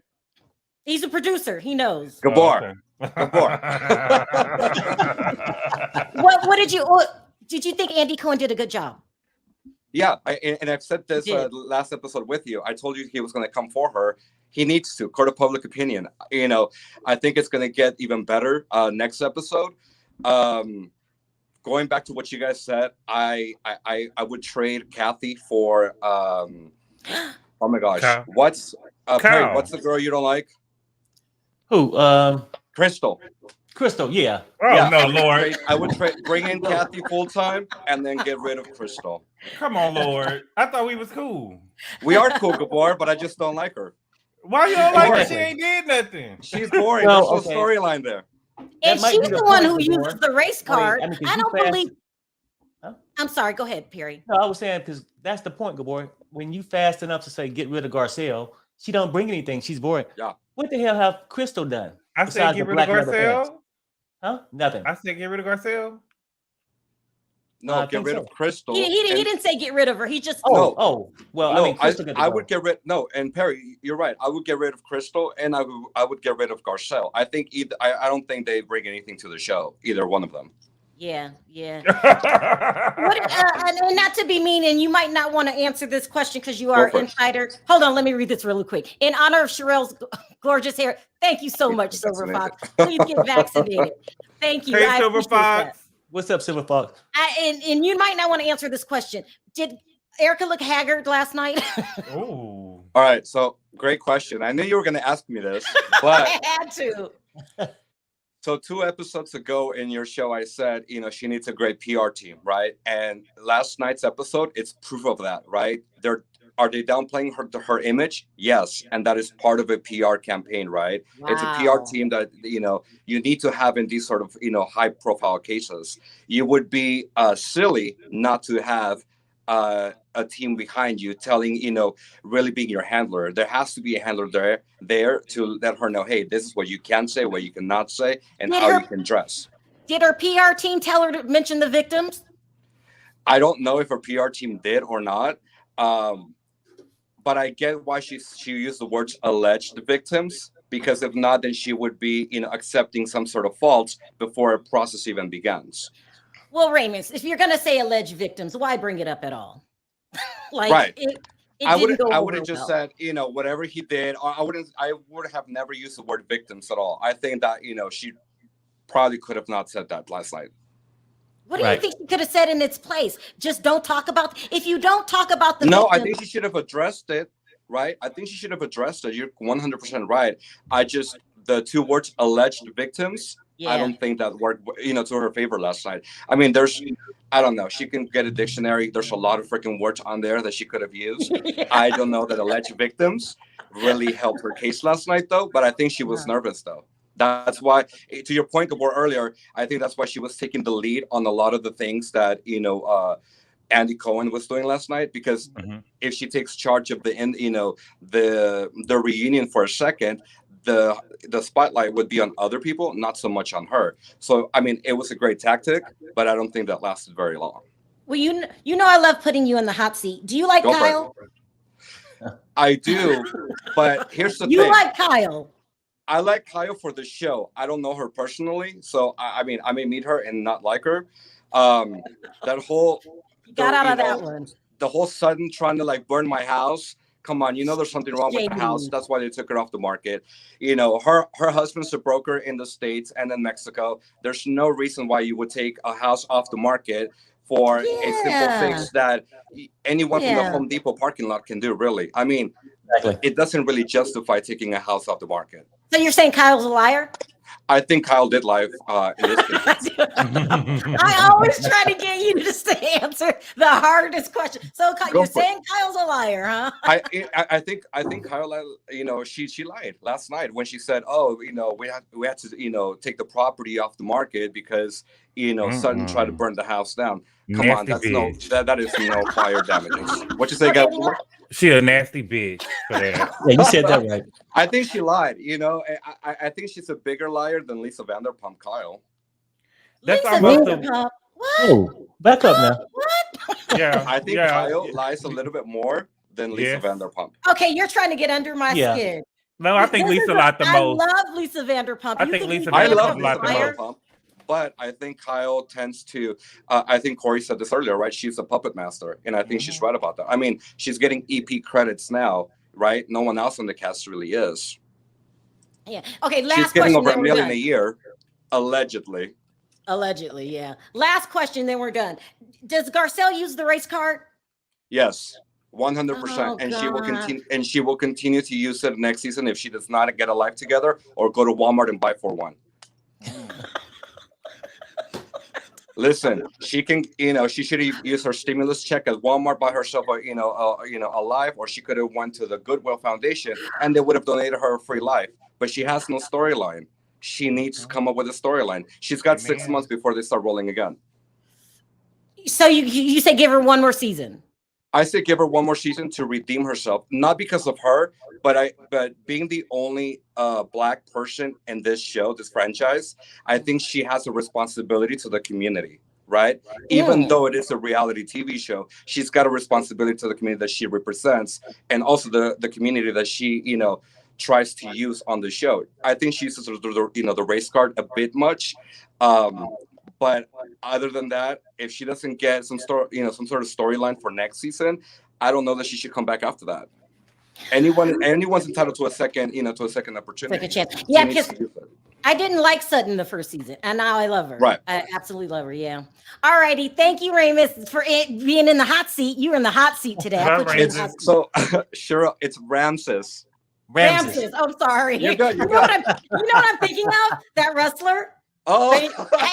He's a producer. He knows. Gabor. What did you think Andy Cohen did a good job? Yeah, and I've said this last episode with you. I told you he was going to come for her. He needs to. Court of public opinion. I think it's going to get even better next episode. Going back to what you guys said, I would trade Kathy for. Oh my gosh, Kyle. Perry, what's the girl you don't like? Who? Crystal. Crystal, yeah. Oh, yeah. no, Lord. I would bring in Kathy full time and then get rid of Crystal. Come on, Lord. I thought we was cool. We are cool, Gabor, but I just don't like her. Why you don't like her? She ain't did nothing. She's boring. Well, There's no storyline there. And might she's be the the one point, who Gabor. uses the race card. I mean, 'cause I you don't fast- believe. Huh? I'm sorry. Go ahead, Perry. No, I was saying because that's the point, Gabor. When you fast enough to say get rid of Garcelle, she don't bring anything. She's boring. Yeah. What the hell have Crystal done? I said besides get the rid of black leather pants? Garcelle. Huh? Nothing. I said get rid of Garcelle. No, I get think rid so. of Crystal. He didn't say get rid of her. He just No. Well, No, I mean, Crystal got to I go. would get rid. No, and Perry, you're right. I would get rid of Crystal, and I would get rid of Garcelle. I think I don't think they bring anything to the show. Either one of them. Yeah. And not to be mean, and you might not want to answer this question because you are Go for it. insider. Hold on, let me read this really quick. In honor of Sharrell's gorgeous hair, thank you so much, Silver Fox. Please get vaccinated. Thank you. Hey, I Silver appreciate that. Fox. What's up, Silver Fox? And you might not want to answer this question. Did Erica look haggard last night? Ooh. All right. So great question. I knew you were going to ask me this, but I had to. So 2 episodes ago in your show, I said, she needs a great PR team, right? And last night's episode, it's proof of that, right? Are they downplaying her image? Yes, and that is part of a PR campaign, right? Wow. It's a PR team that you need to have in these sort of high-profile cases. You would be silly not to have a team behind you telling, really being your handler. There has to be a handler there to let her know, hey, this is what you can say, what you cannot say, and how you can dress. Did her PR team tell her to mention the victims? I don't know if her PR team did or not, but I get why she used the words alleged victims, because if not, then she would be accepting some sort of fault before a process even begins. Well, Raymond, if you're going to say alleged victims, why bring it up at all? Right. I would have just well. said, whatever he did. I would have never used the word victims at all. I think that, she probably could have not said that last night. What do you think she could have said in its place? Just don't talk about, if you don't talk about the No, victims, I think she should have addressed it, right? I think she should have addressed it. You're 100% right. The 2 words alleged victims, I don't think that worked, to her favor last night. I mean, I don't know. She can get a dictionary. There's a lot of freaking words on there that she could have used. I don't know that alleged victims really helped her case last night, though. But I think she was nervous, though. That's why, to your point, Gabor, earlier, I think that's why she was taking the lead on a lot of the things that, Andy Cohen was doing last night, because if she takes charge of the reunion for a second, the spotlight would be on other people, not so much on her. So, I mean, it was a great tactic, but I don't think that lasted very long. Well, I love putting you in the hot seat. Do you like Kyle? I do, but here's the thing. You like Kyle? I like Kyle for the show. I don't know her personally, so I mean, I may meet her and not like her. That whole got out of that one. The whole sudden trying to burn my house. Come on, there's something wrong with the house. That's why they took it off the market. Her husband's a broker in the States and in Mexico. There's no reason why you would take a house off the market for a simple fix that anyone from the Home Depot parking lot can do, really. I mean, it doesn't really justify taking a house off the market. So you're saying Kyle's a liar? I think Kyle did lie in this case. I always try to get you to answer the hardest question. So you're saying Kyle's a liar, huh? I think Kyle, she lied last night when she said, "Oh, we had to, take the property off the market because, Sutton tried to burn the house down." Come on, Nasty bitch. that is no fire damages. What you say, guys? She a nasty bitch for that. Yeah, you said that right. I think she lied. I think she's a bigger liar than Lisa Vanderpump Kyle. That's Lisa almost Vanderpump. What? Oh, back up now. What? Yeah, I think Kyle lies a little bit more than Lisa Vanderpump. Okay, you're trying to get under my skin. No, I think Lisa lied the most. I love Lisa Vanderpump. I think Lisa I love Vanderpump Lisa lied the most. Vanderpump, but I think Kyle tends to. I think Corey said this earlier, right? She's a puppet master, and I think she's right about that. I mean, she's getting EP credits now, right? No one else on the cast really is. Yeah. Okay. Last She's getting question. over $1 million a year, allegedly. Allegedly, yeah. Last question, then we're done. Does Garcelle use the race card? Yes, 100%, and she will continue. And she will continue to use it next season if she does not get a life together or go to Walmart and buy for one. Listen, she can, she should have used her stimulus check at Walmart, buy herself a life, or she could have went to the Goodwill Foundation and they would have donated her a free life. But she has no storyline. She needs to come up with a storyline. She's got 6 months before they start rolling again. So you say give her one more season? I say give her one more season to redeem herself, not because of her, but being the only Black person in this show, this franchise, I think she has a responsibility to the community, right? Even though it is a reality TV show, she's got a responsibility to the community that she represents, and also the community that she, tries to use on the show. I think she uses the race card a bit much. But other than that, if she doesn't get some sort of storyline for next season, I don't know that she should come back after that. Anyone's entitled to a second opportunity. Second chance. Yeah, because I didn't like Sutton the first season, and now I love her. Right. I absolutely love her. Yeah. All righty. Thank you, Ramus, for being in the hot seat. You're in the hot seat today. So, Sharrell, it's Ramses. Ramses. I'm sorry. You're good. You know what I'm thinking of? That wrestler. Oh,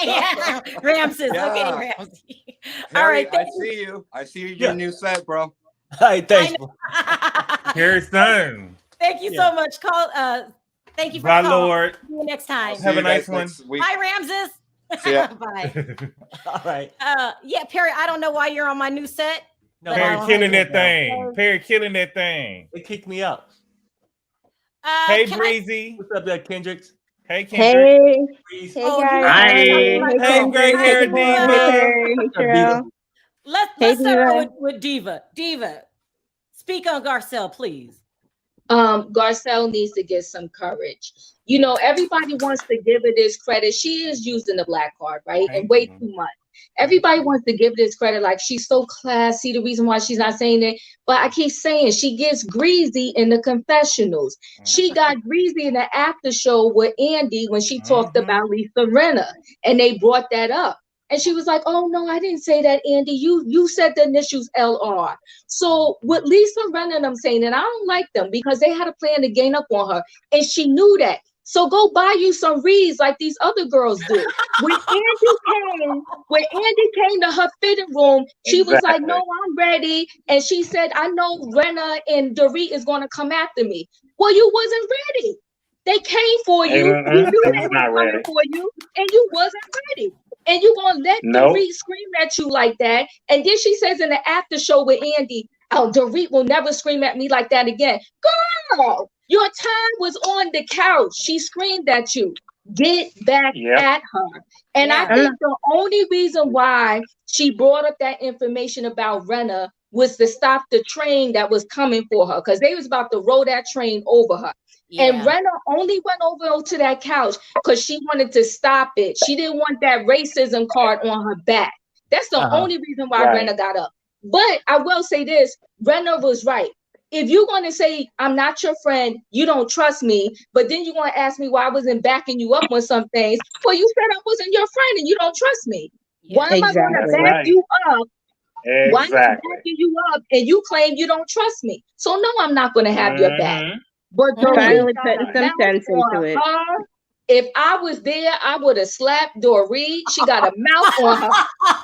yeah. Ramses. Yeah. Okay, Ramses. All Harry, right. I see you. Your new set, bro. Hey, thanks. Harry's done. Thank you so much. Thank you for my calling. lord. See you next time. Have a nice one. Bye, Ramses. See ya. Bye. All right. Yeah, Perry. I don't know why you're on my new set. No, Perry killing that thing. Perry killing that thing. They kicked me out. Hey, Breezy. What's up, there, Kendricks? Hey, Kendrick. Hey Oh, guys. Hi. Hey, Hey, gray hair Hey, diva. Perry. Hey, Sharrell. Let's start with Diva. Diva, speak on Garcelle, please. Garcelle needs to get some courage. Everybody wants to give her this credit. She is using the Black card, right? And way too much. Everybody wants to give this credit like she's so classy, the reason why she's not saying it. But I keep saying she gets greasy in the confessionals. She got greasy in the after show with Andy when she talked about Lisa Rinna, and they brought that up. And she was like, oh, no, I didn't say that, Andy. You said the initials LR. So with Lisa Rinna and I'm saying, and I don't like them because they had a plan to gain up on her. And she knew that. So go buy you some reeds like these other girls do. When Andy came to her fitting room, she was like, no, I'm ready. And she said, I know Rinna and Dorit is going to come after me. Well, you wasn't ready. They came for you. You knew they were coming for you, and you wasn't ready. And you going to let Dorit scream at you like that. And then she says in the after show with Andy, oh, Dorit will never scream at me like that again. Girl, your time was on the couch. She screamed at you. Get back at her. And I think the only reason why she brought up that information about Rinna was to stop the train that was coming for her, because they was about to roll that train over her. And Rinna only went over to that couch because she wanted to stop it. She didn't want that racism card on her back. That's the only reason why Rinna got up. But I will say this, Rinna was right. If you're going to say, I'm not your friend, you don't trust me, but then you're going to ask me why I wasn't backing you up on some things. Well, you said I wasn't your friend and you don't trust me. Why am I going to back you up? Why am I backing you up and you claim you don't trust me? So no, I'm not going to have your back. But finally putting some sense into it. If I was there, I would have slapped Dorit. She got a mouth on her.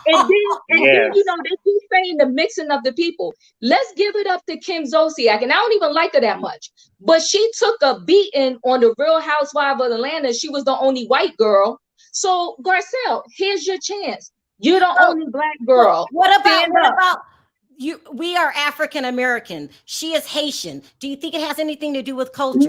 And then, you know, they keep saying the mixing of the people. Let's give it up to Kim Zolciak. And I don't even like her that much. But she took a beating on the Real Housewives of Atlanta. She was the only white girl. So, Garcelle, here's your chance. You're the only black girl. What about you? We are African American. She is Haitian. Do you think it has anything to do with culture?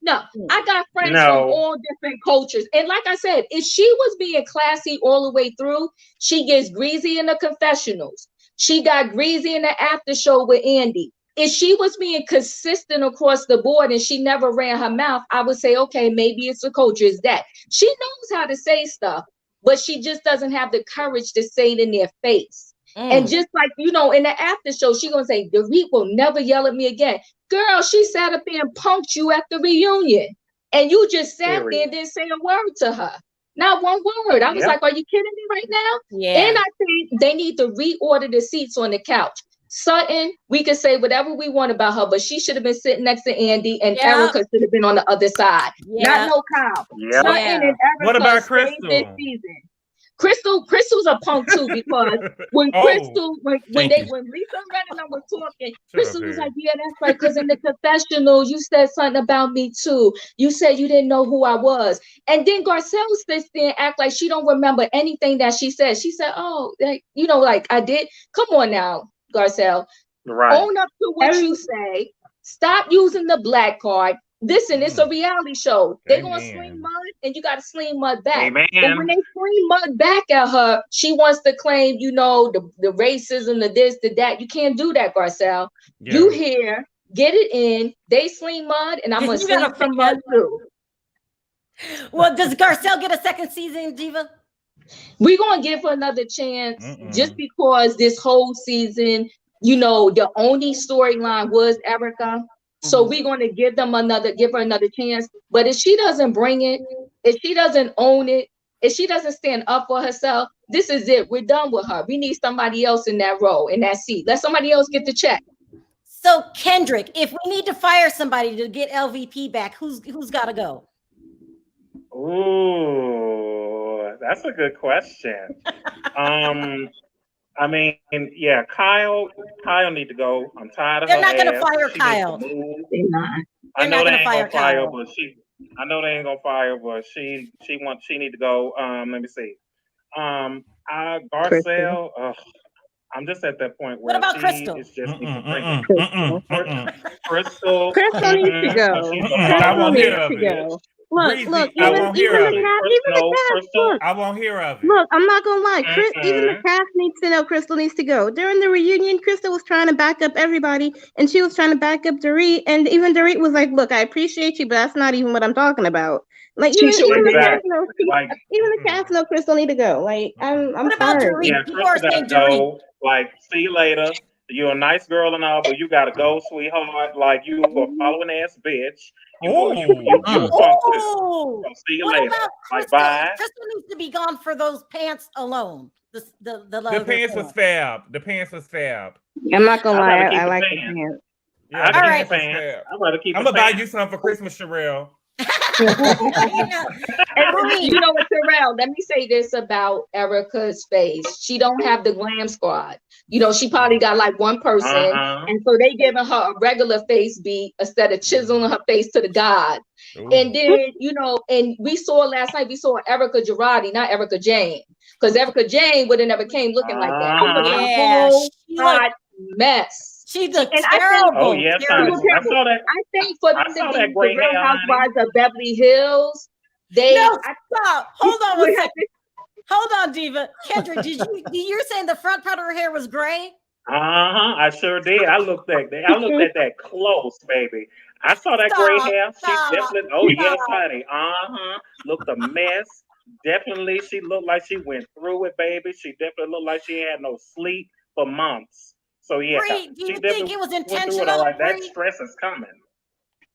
No, I got friends from all different cultures. And like I said, if she was being classy all the way through, she gets greasy in the confessionals. She got greasy in the after show with Andy. If she was being consistent across the board and she never ran her mouth, I would say, okay, maybe it's the culture. It's that. She knows how to say stuff, but she just doesn't have the courage to say it in their face. And just like, you know, in the after show, she's going to say, Dorit will never yell at me again. Girl, she sat up there and punked you at the reunion. And you just sat there and didn't say a word to her. Not one word. I was like, are you kidding me right now? Yeah. And I think they need to reorder the seats on the couch. Sutton, we can say whatever we want about her, but she should have been sitting next to Andy, and Erica should have been on the other side. Not no Kyle. Sutton and Erica What about stayed Crystal? this season. Crystal's a punk too, because when when Lisa and Rinna was talking, Crystal was like, yeah, that's right, because in the confessional, you said something about me too. You said you didn't know who I was. And then Garcelle sits there and act like she don't remember anything that she said. She said, oh, like, you know, like I did. Come on now, Garcelle. Right. Own up to what you say. Stop using the black card. Listen, it's a reality show. They're going to sling mud, and you got to sling mud back. Amen. And when they sling mud back at her, she wants to claim, you know, the racism, the this, the that. You can't do that, Garcelle. Yeah. You here, get it in. They sling mud, and I'm going to sling some mud too. Well, does Garcelle get a second season, Diva? We're going to give her another chance just because this whole season, you know, the only storyline was Erica. So we're going to give her another chance. But if she doesn't bring it, if she doesn't own it, if she doesn't stand up for herself, this is it. We're done with her. We need somebody else in that role, in that seat. Let somebody else get the check. So Kendrick, if we need to fire somebody to get LVP back, who's got to go? Ooh, that's a good question. I mean, yeah, Kyle need to go. I'm tired of her. They're not going to ass. fire She Kyle. They're not. I know they ain't gonna fire her, Kyle. but I know they ain't gonna fire her, but she need to go. Let me see. Garcelle. I'm just at that point where What about she Crystal? is just Crystal needs to go. I won't hear of Needs to it. go. Look, I won't hear of it. Look, I won't hear of it. look, I'm not gonna lie. Even the cast needs to know Crystal needs to go. During the reunion, Crystal was trying to back up everybody, and she was trying to back up Dorit, and even Dorit was like, "Look, I appreciate you, but that's not even what I'm talking about." Like even the cast know Crystal need to go. Like I'm sorry. Yeah, Crystal gotta go. Like, see you later. You're a nice girl and all, but you gotta go, sweetheart. Like, you a following ass bitch. You a punk too. So see you later. Like, bye. Crystal needs to be gone for those pants alone. The pants was fab. The pants was fab. I'm not gonna lie, I the like the pants. pants. Yeah, I the keep pants the was pants. fab. I'd rather keep I'm the gonna buy pants. you some for Christmas, Sharrell. And you know what, Sharrell, let me say this about Erica's face. She don't have the glam squad. You know, she probably got like one person, and so they giving her a regular face beat instead of chiseling her face to the god. And then, you know, and we saw last night, we saw Erica Girardi, not Erica Jane, because Erica Jane would have never came looking like that. It was a whole hot mess. She looked terrible. Oh yes, I saw that. I think for them I saw to that be gray the Real hair, honey. Housewives of Beverly Hills, stop. Hold on one second. Hold on, Diva. Kendrick, you're saying the front part of her hair was gray? I sure did. I looked at that close, baby. I saw that gray hair. She definitely. Oh yes, honey. Looked a mess. Definitely, she looked like she went through it, baby. She definitely looked like she had no sleep for months. So yeah, Bree, do you think it was went through it intentional? all right. That Bree? stress is coming.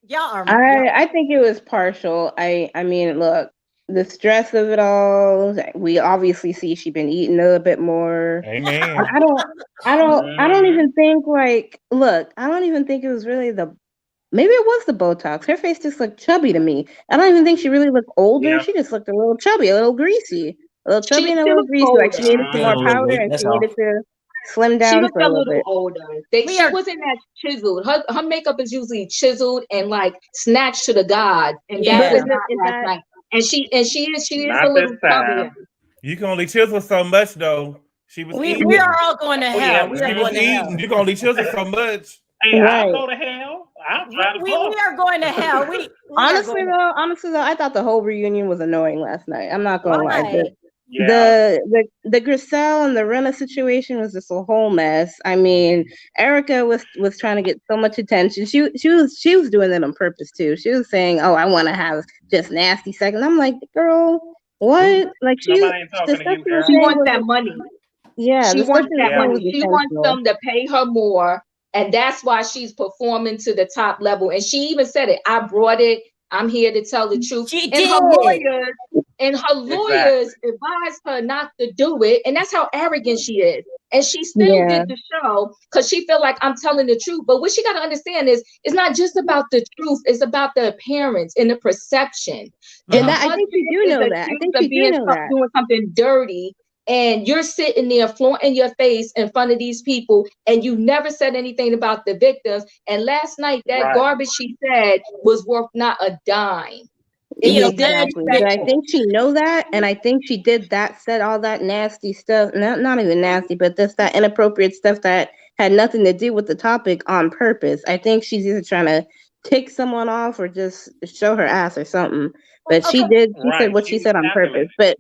Y'all are. I think it was partial. I mean, look, the stress of it all. We obviously see she's been eating a little bit more. Amen. I don't even think like. Look, I don't even think it was really the maybe it was the Botox. Her face just looked chubby to me. I don't even think she really looked older. Yeah. She just looked a little chubby, a little greasy, a little chubby and a little looked greasy. Like she older. needed some more powder and she needed to slim She down looked for a a little little bit. older. She wasn't that chiseled. Her makeup is usually chiseled and like snatched to the gods, and that But was is not it, is last that night. And she is a Not little this chubbier. time. You can only chisel so much, though. She was We eating. are all going to Oh yeah. hell. We are She going was to hell. eating. You can only chisel so much. Hey, I'll Right. go to hell. I'll try to We fuck. are going to hell. We Honestly though, I thought the whole reunion was annoying last night. I'm not gonna lie. Why? Yeah. The Garcelle and the Rinna situation was just a whole mess. I mean, Erica was trying to get so much attention. She was doing that on purpose too. She was saying, "Oh, I want to have just nasty sex." And I'm like, "Girl, what?" Like Nobody the ain't talking stuff to you, she was She saying wants was, that money. yeah, She the stuff wants she was that saying money. was She wants intentional. them to pay her more, and that's why she's performing to the top level. And she even said it. I brought it. I'm here to tell the truth. She and did. her lawyers advised her not to do it, and that's how arrogant she is. And she still Yeah. did the show because she felt like I'm telling the truth. But what she got to understand is it's not just about the truth; it's about the appearance and the perception. And And that, I think she do know that. I think she do know that. doing something dirty, and you're sitting there flaunting your face in front of these people, and you never said anything about the victims. And last night, that garbage she said was worth not a dime. Yeah, exactly. But I think she know that, and I think she did that, said all that nasty stuff. Not even nasty, but just that inappropriate stuff that had nothing to do with the topic on purpose. I think she's either trying to tick someone off or just show her ass or something. But she did. She said what she said on purpose. But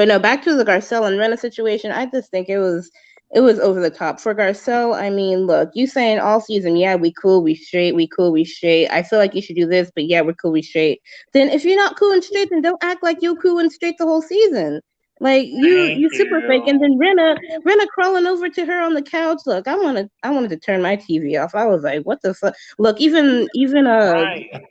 no, back to the Garcelle and Rinna situation. I just think it was over the top for Garcelle. I mean, look, you saying all season, yeah, we cool, we straight, we cool, we straight. I feel like you should do this, but yeah, we're cool, we straight. Then if you're not cool and straight, then don't act like you're cool and straight the whole season. Like you super fake. And then Rinna crawling over to her on the couch. Look, I wanted to turn my TV off. I was like, what the fuck? Look, even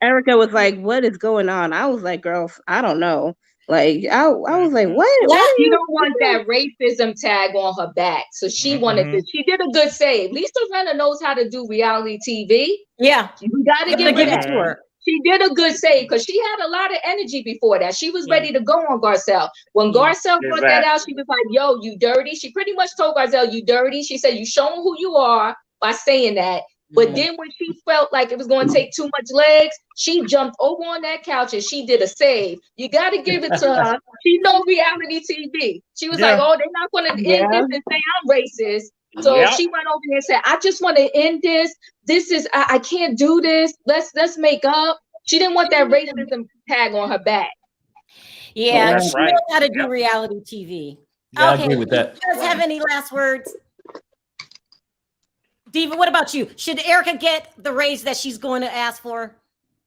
Erica was like, what is going on? I was like, girl, I don't know. Like I was like, what? She don't want that racism tag on her back, so she wanted to. She did a good save. Lisa Rinna knows how to do reality TV. Yeah, we got to give it to her. She did a good save because she had a lot of energy before that. She was ready to go on Garcelle. When Garcelle brought that out, she was like, "Yo, you dirty." She pretty much told Garcelle, "You dirty." She said, "You showing who you are by saying that." But then when she felt like it was going to take too much legs, she jumped over on that couch and she did a save. You got to give it to her. She know reality TV. She was like, "Oh, they're not going to end this and say I'm racist." So she went over there and said, "I just want to end this. This is I can't do this. Let's make up." She didn't want that racism tag on her back. Yeah, she knows how to do reality TV. Yeah, I agree with that. Do you guys have any last words? Diva, what about you? Should Erica get the raise that she's going to ask for?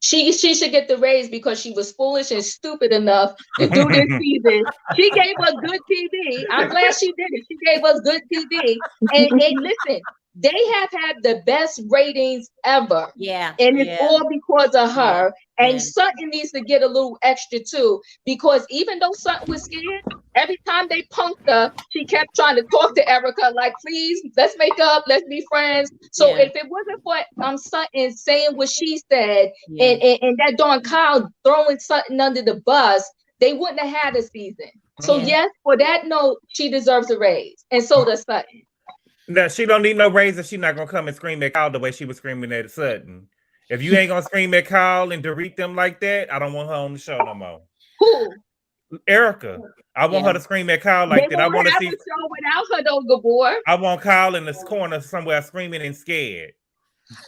She should get the raise because she was foolish and stupid enough to do this season. She gave us good TV. I'm glad she did it. She gave us good TV. And listen, they have had the best ratings ever. Yeah. And it's all because of her. And Sutton needs to get a little extra too, because even though Sutton was scared, every time they punked her, she kept trying to talk to Erica, like, please, let's make up, let's be friends. So if it wasn't for Sutton saying what she said, and that darn Kyle throwing Sutton under the bus, they wouldn't have had a season. So yes, for that note, she deserves a raise. And so does Sutton. No, she don't need no raise if she's not gonna come and scream at Kyle the way she was screaming at Sutton. If you ain't gonna scream at Kyle and Dorit them like that, I don't want her on the show no more. Who? Erica. I want her to scream at Kyle like that. I want to see a show without her though, good boy. I want Kyle in this corner somewhere screaming and scared.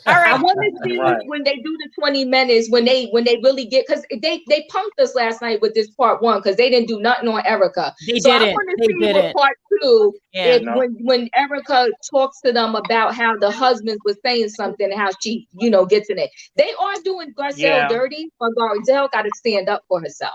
All right. I want to see when they do the 20 minutes, when they really get, because they punked us last night with this part one because they didn't do nothing on Erica. They so didn't. I want to see what part two, when Erica talks to them about how the husband was saying something, how she, gets in it. They are doing Garcelle dirty, but Garcelle got to stand up for herself.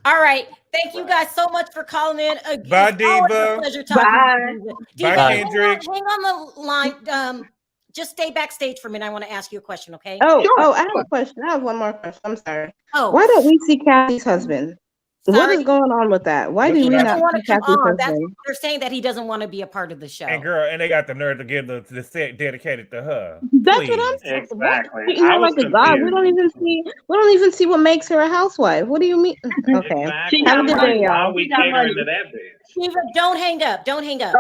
All right. Thank you guys so much for calling in. Bye, Diva. Pleasure talking to you. Diva, Bye, Kendrick. hang on the line. Just stay backstage for a minute. I want to ask you a question, okay? I have a question. I have one more question. I'm sorry. Oh. Why don't we see Kathy's husband? What is Sorry. going on with that? Why He did we doesn't not want to see come Kathy's on. That's husband? they're saying that he doesn't want to be a part of the show. And girl, and they got the nerve to give the set dedicated to her. That's what I'm Please. saying. What? Exactly. Treating I her was like a god. We confused. don't even see. We don't even see what makes her a housewife. What do you mean? Okay. Exactly. Have a I'm good like, day, why are y'all. we catering to that bitch? Shiva, don't hang up. Don't hang up.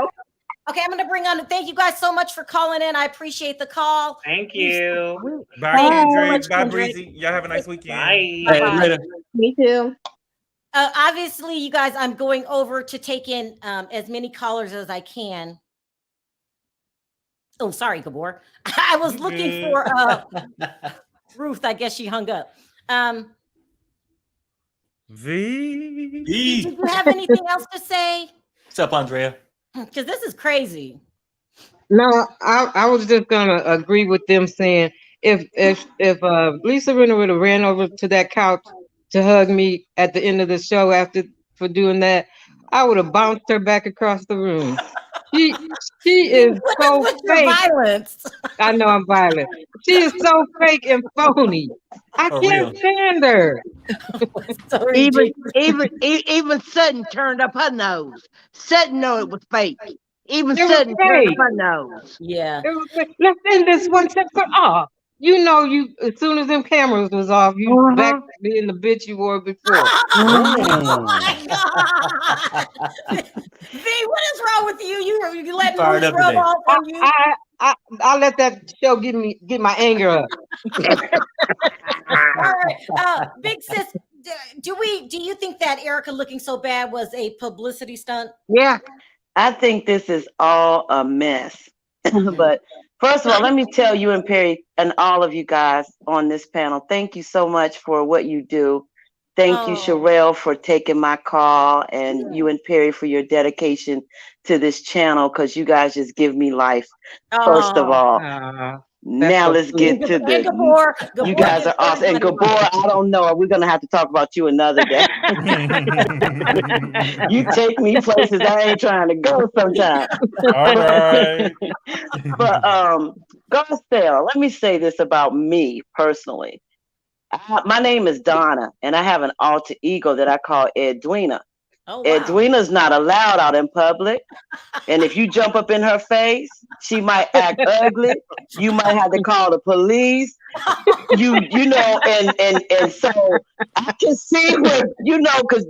Okay, I'm gonna bring on. Thank you guys so much for calling in. I appreciate the call. Thank you. Bye, Thank you so Kendrick. much, Bye, Kendrick. Breezy. Y'all have a nice weekend. Bye. Bye-bye. Me too. Obviously, you guys, I'm going over to take in as many callers as I can. Oh, sorry, Gabor. I was looking for Ruth. I guess she hung up. V. Did you have anything else to say? What's up, Andrea? Because this is crazy. No, I was just gonna agree with them saying if Lisa Rinna would have ran over to that couch to hug me at the end of the show for doing that, I would have bounced her back across the room. She is so What's your fake. violence? I know I'm violent. She is so fake and phony. I For can't real. stand her. Even Sutton turned up her nose. Sutton know it was fake. Even It was Sutton turned up fake. her nose. Yeah. It was fake. Let's end this one step for you know, you as soon as them cameras was off, you back to being the bitch you were before. Oh my God. V, what is wrong with you? You letting Fired Ruth up rub today. off on you? I let that show get my anger up. All right. Big sis, do you think that Erica looking so bad was a publicity stunt? Yeah. I think this is all a mess. But first of all, let me tell you and Perry and all of you guys on this panel, thank you so much for what you do. Thank you, Sharrell, for taking my call, and you and Perry for your dedication to this channel, because you guys just give me life. First of all. Now so let's sweet. get to And Gabor you guys are awesome. And Gabor, I don't know. We're gonna have to talk about you another day. You take me places I ain't trying to go sometimes. All right. But Garcelle, let me say this about me personally. My name is Donna, and I have an alter ego that I call Edwina. Oh, wow. Edwina's not allowed out in public. And if you jump up in her face, she might act ugly. You might have to call the police. You know, and so I can see what, because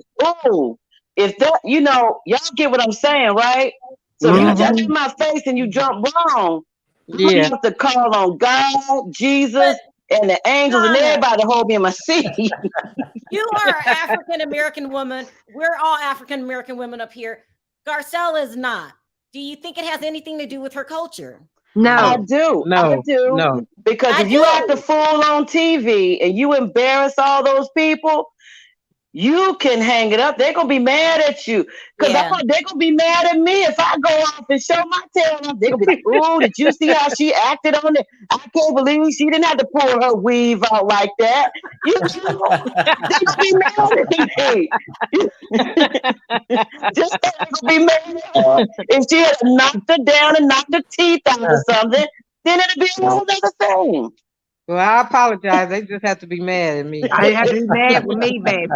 if that, y'all get what I'm saying, right? So if you jump in my face and you jump wrong, you have to call on God, Jesus, and the angels and everybody to hold me in my seat. You are an African American woman. We're all African American women up here. Garcelle is not. Do you think it has anything to do with her culture? No, I do. No. Because if you act a fool on TV and you embarrass all those people, you can hang it up. They're gonna be mad at you. Because they're gonna be mad at me if I go off and show my tail off. They're gonna be like, oh, did you see how she acted on it? I can't believe she didn't have to pull her weave out like that. They're gonna be mad at me. Just they're gonna be mad at her. If she had knocked her down and knocked her teeth out or something, then it'd be a whole other thing. Well, I apologize. They just have to be mad at me. They have to be mad with me, baby.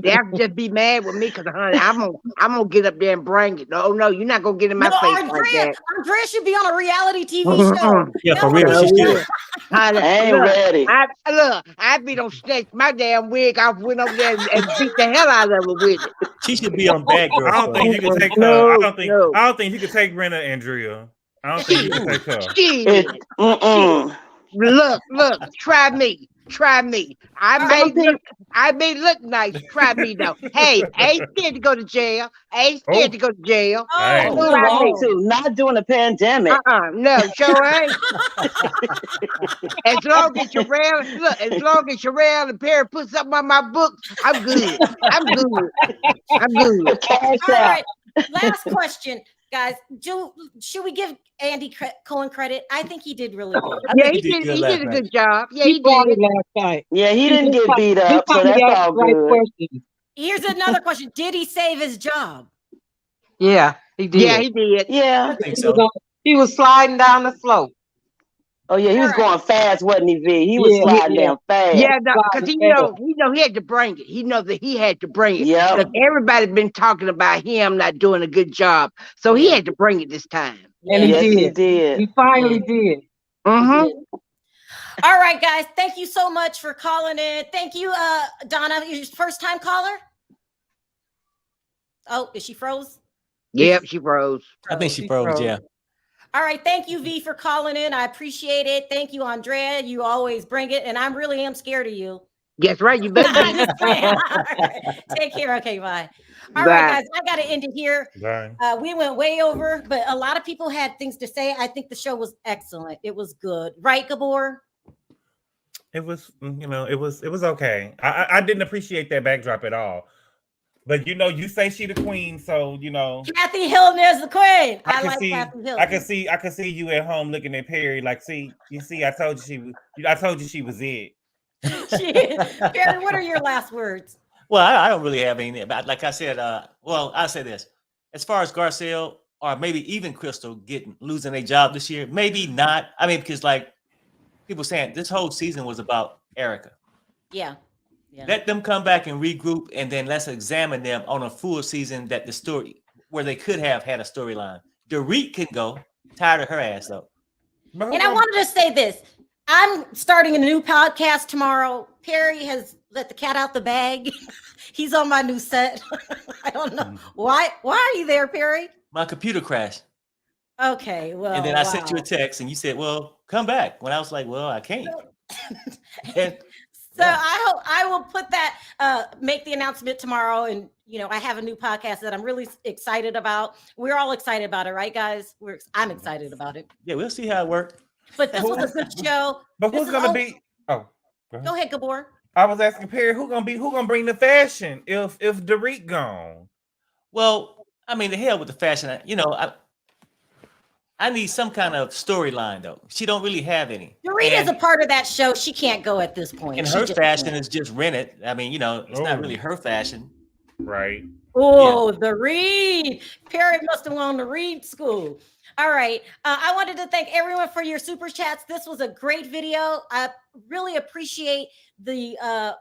They have to just be mad with me because, honey, I'm gonna get up there and bring it. No, you're not gonna get in my face like that. Andrea should be on a reality TV show. Yeah, for real. She should. I ain't ready. I be don't snatch my damn wig off, went over there and beat the hell out of her with it. She should be on Bad Girls. I don't think you can take her. I don't think you can take Rinna Andrea. I don't think you can take her. Look, try me. I may look nice. Try me though. Hey, I ain't scared to go to jail. Not during a pandemic. No, sure ain't. As long as Sharrell and Perry put something on my book, I'm good. Cash All out. right. Last question, guys. Should we give Andy Cohen credit? I think he did really good. Yeah, he did a good job. Yeah, he brought did. it last night. Yeah, he didn't get beat up, so that's all good. Here's another question. Did he save his job? Yeah, he did. Yeah, he did. Yeah. I think so. He was sliding down the slope. Oh yeah, he was going fast, wasn't he, V? He was sliding down fast. Yeah, because he know he had to bring it. He know that he had to bring it. Yep. Because everybody been talking about him not doing a good job, so he had to bring it this time. And Yes, he he did. did. He finally did. All right, guys. Thank you so much for calling in. Thank you, Donna. Your first time caller? Oh, is she froze? Yep, she froze. I think she froze. Yeah. All right. Thank you, V, for calling in. I appreciate it. Thank you, Andrea. You always bring it, and I really am scared of you. Yes, right. You better I'm be. just playing. All right. Take care. Okay, bye. All right, guys. I got to end it here. Bye. We went way over, but a lot of people had things to say. I think the show was excellent. It was good. Right, Gabor? It was, it was okay. I didn't appreciate that backdrop at all. But you say she the queen, so Kathy Hilton is the queen. I like see, Kathy Hilton. I can see you at home looking at Perry like, see, I told you she was it. Perry, what are your last words? Well, I don't really have anything about. Like I said, I'll say this: as far as Garcelle or maybe even Crystal losing their job this year, maybe not. I mean, because like people saying this whole season was about Erica. Yeah. Let them come back and regroup, and then let's examine them on a full season that the story where they could have had a storyline. Dorit can go. Tired of her ass though. And I wanted to say this. I'm starting a new podcast tomorrow. Perry has let the cat out the bag. He's on my new set. I don't know. Why are you there, Perry? My computer crashed. Okay, well. And then I sent you a text and you said, well, come back. When I was like, well, I can't. So I hope I will put that, make the announcement tomorrow. And, I have a new podcast that I'm really excited about. We're all excited about it, right, guys? I'm excited about it. Yeah, we'll see how it works. But this was a good show. But who's going to be? Oh, go ahead, Gabor. I was asking Perry, who going to bring the fashion if Dorit gone? Well, I mean, the hell with the fashion. I need some kind of storyline, though. She don't really have any. Dorit is a part of that show. She can't go at this point. And her fashion is just rented. I mean, it's not really her fashion. Right. Oh, the Reed. Perry must have won the Reed school. All right. I wanted to thank everyone for your super chats. This was a great video. I really appreciate the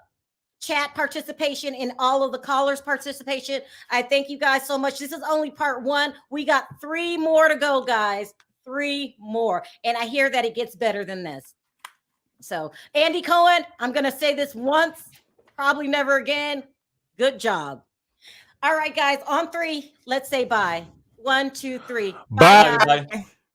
chat participation and all of the callers' participation. I thank you guys so much. This is only part 1. We got 3 more to go, guys. 3 more. And I hear that it gets better than this. So, Andy Cohen, I'm going to say this once, probably never again. Good job. All right, guys, on 3, let's say bye. 1, 2, 3. Bye.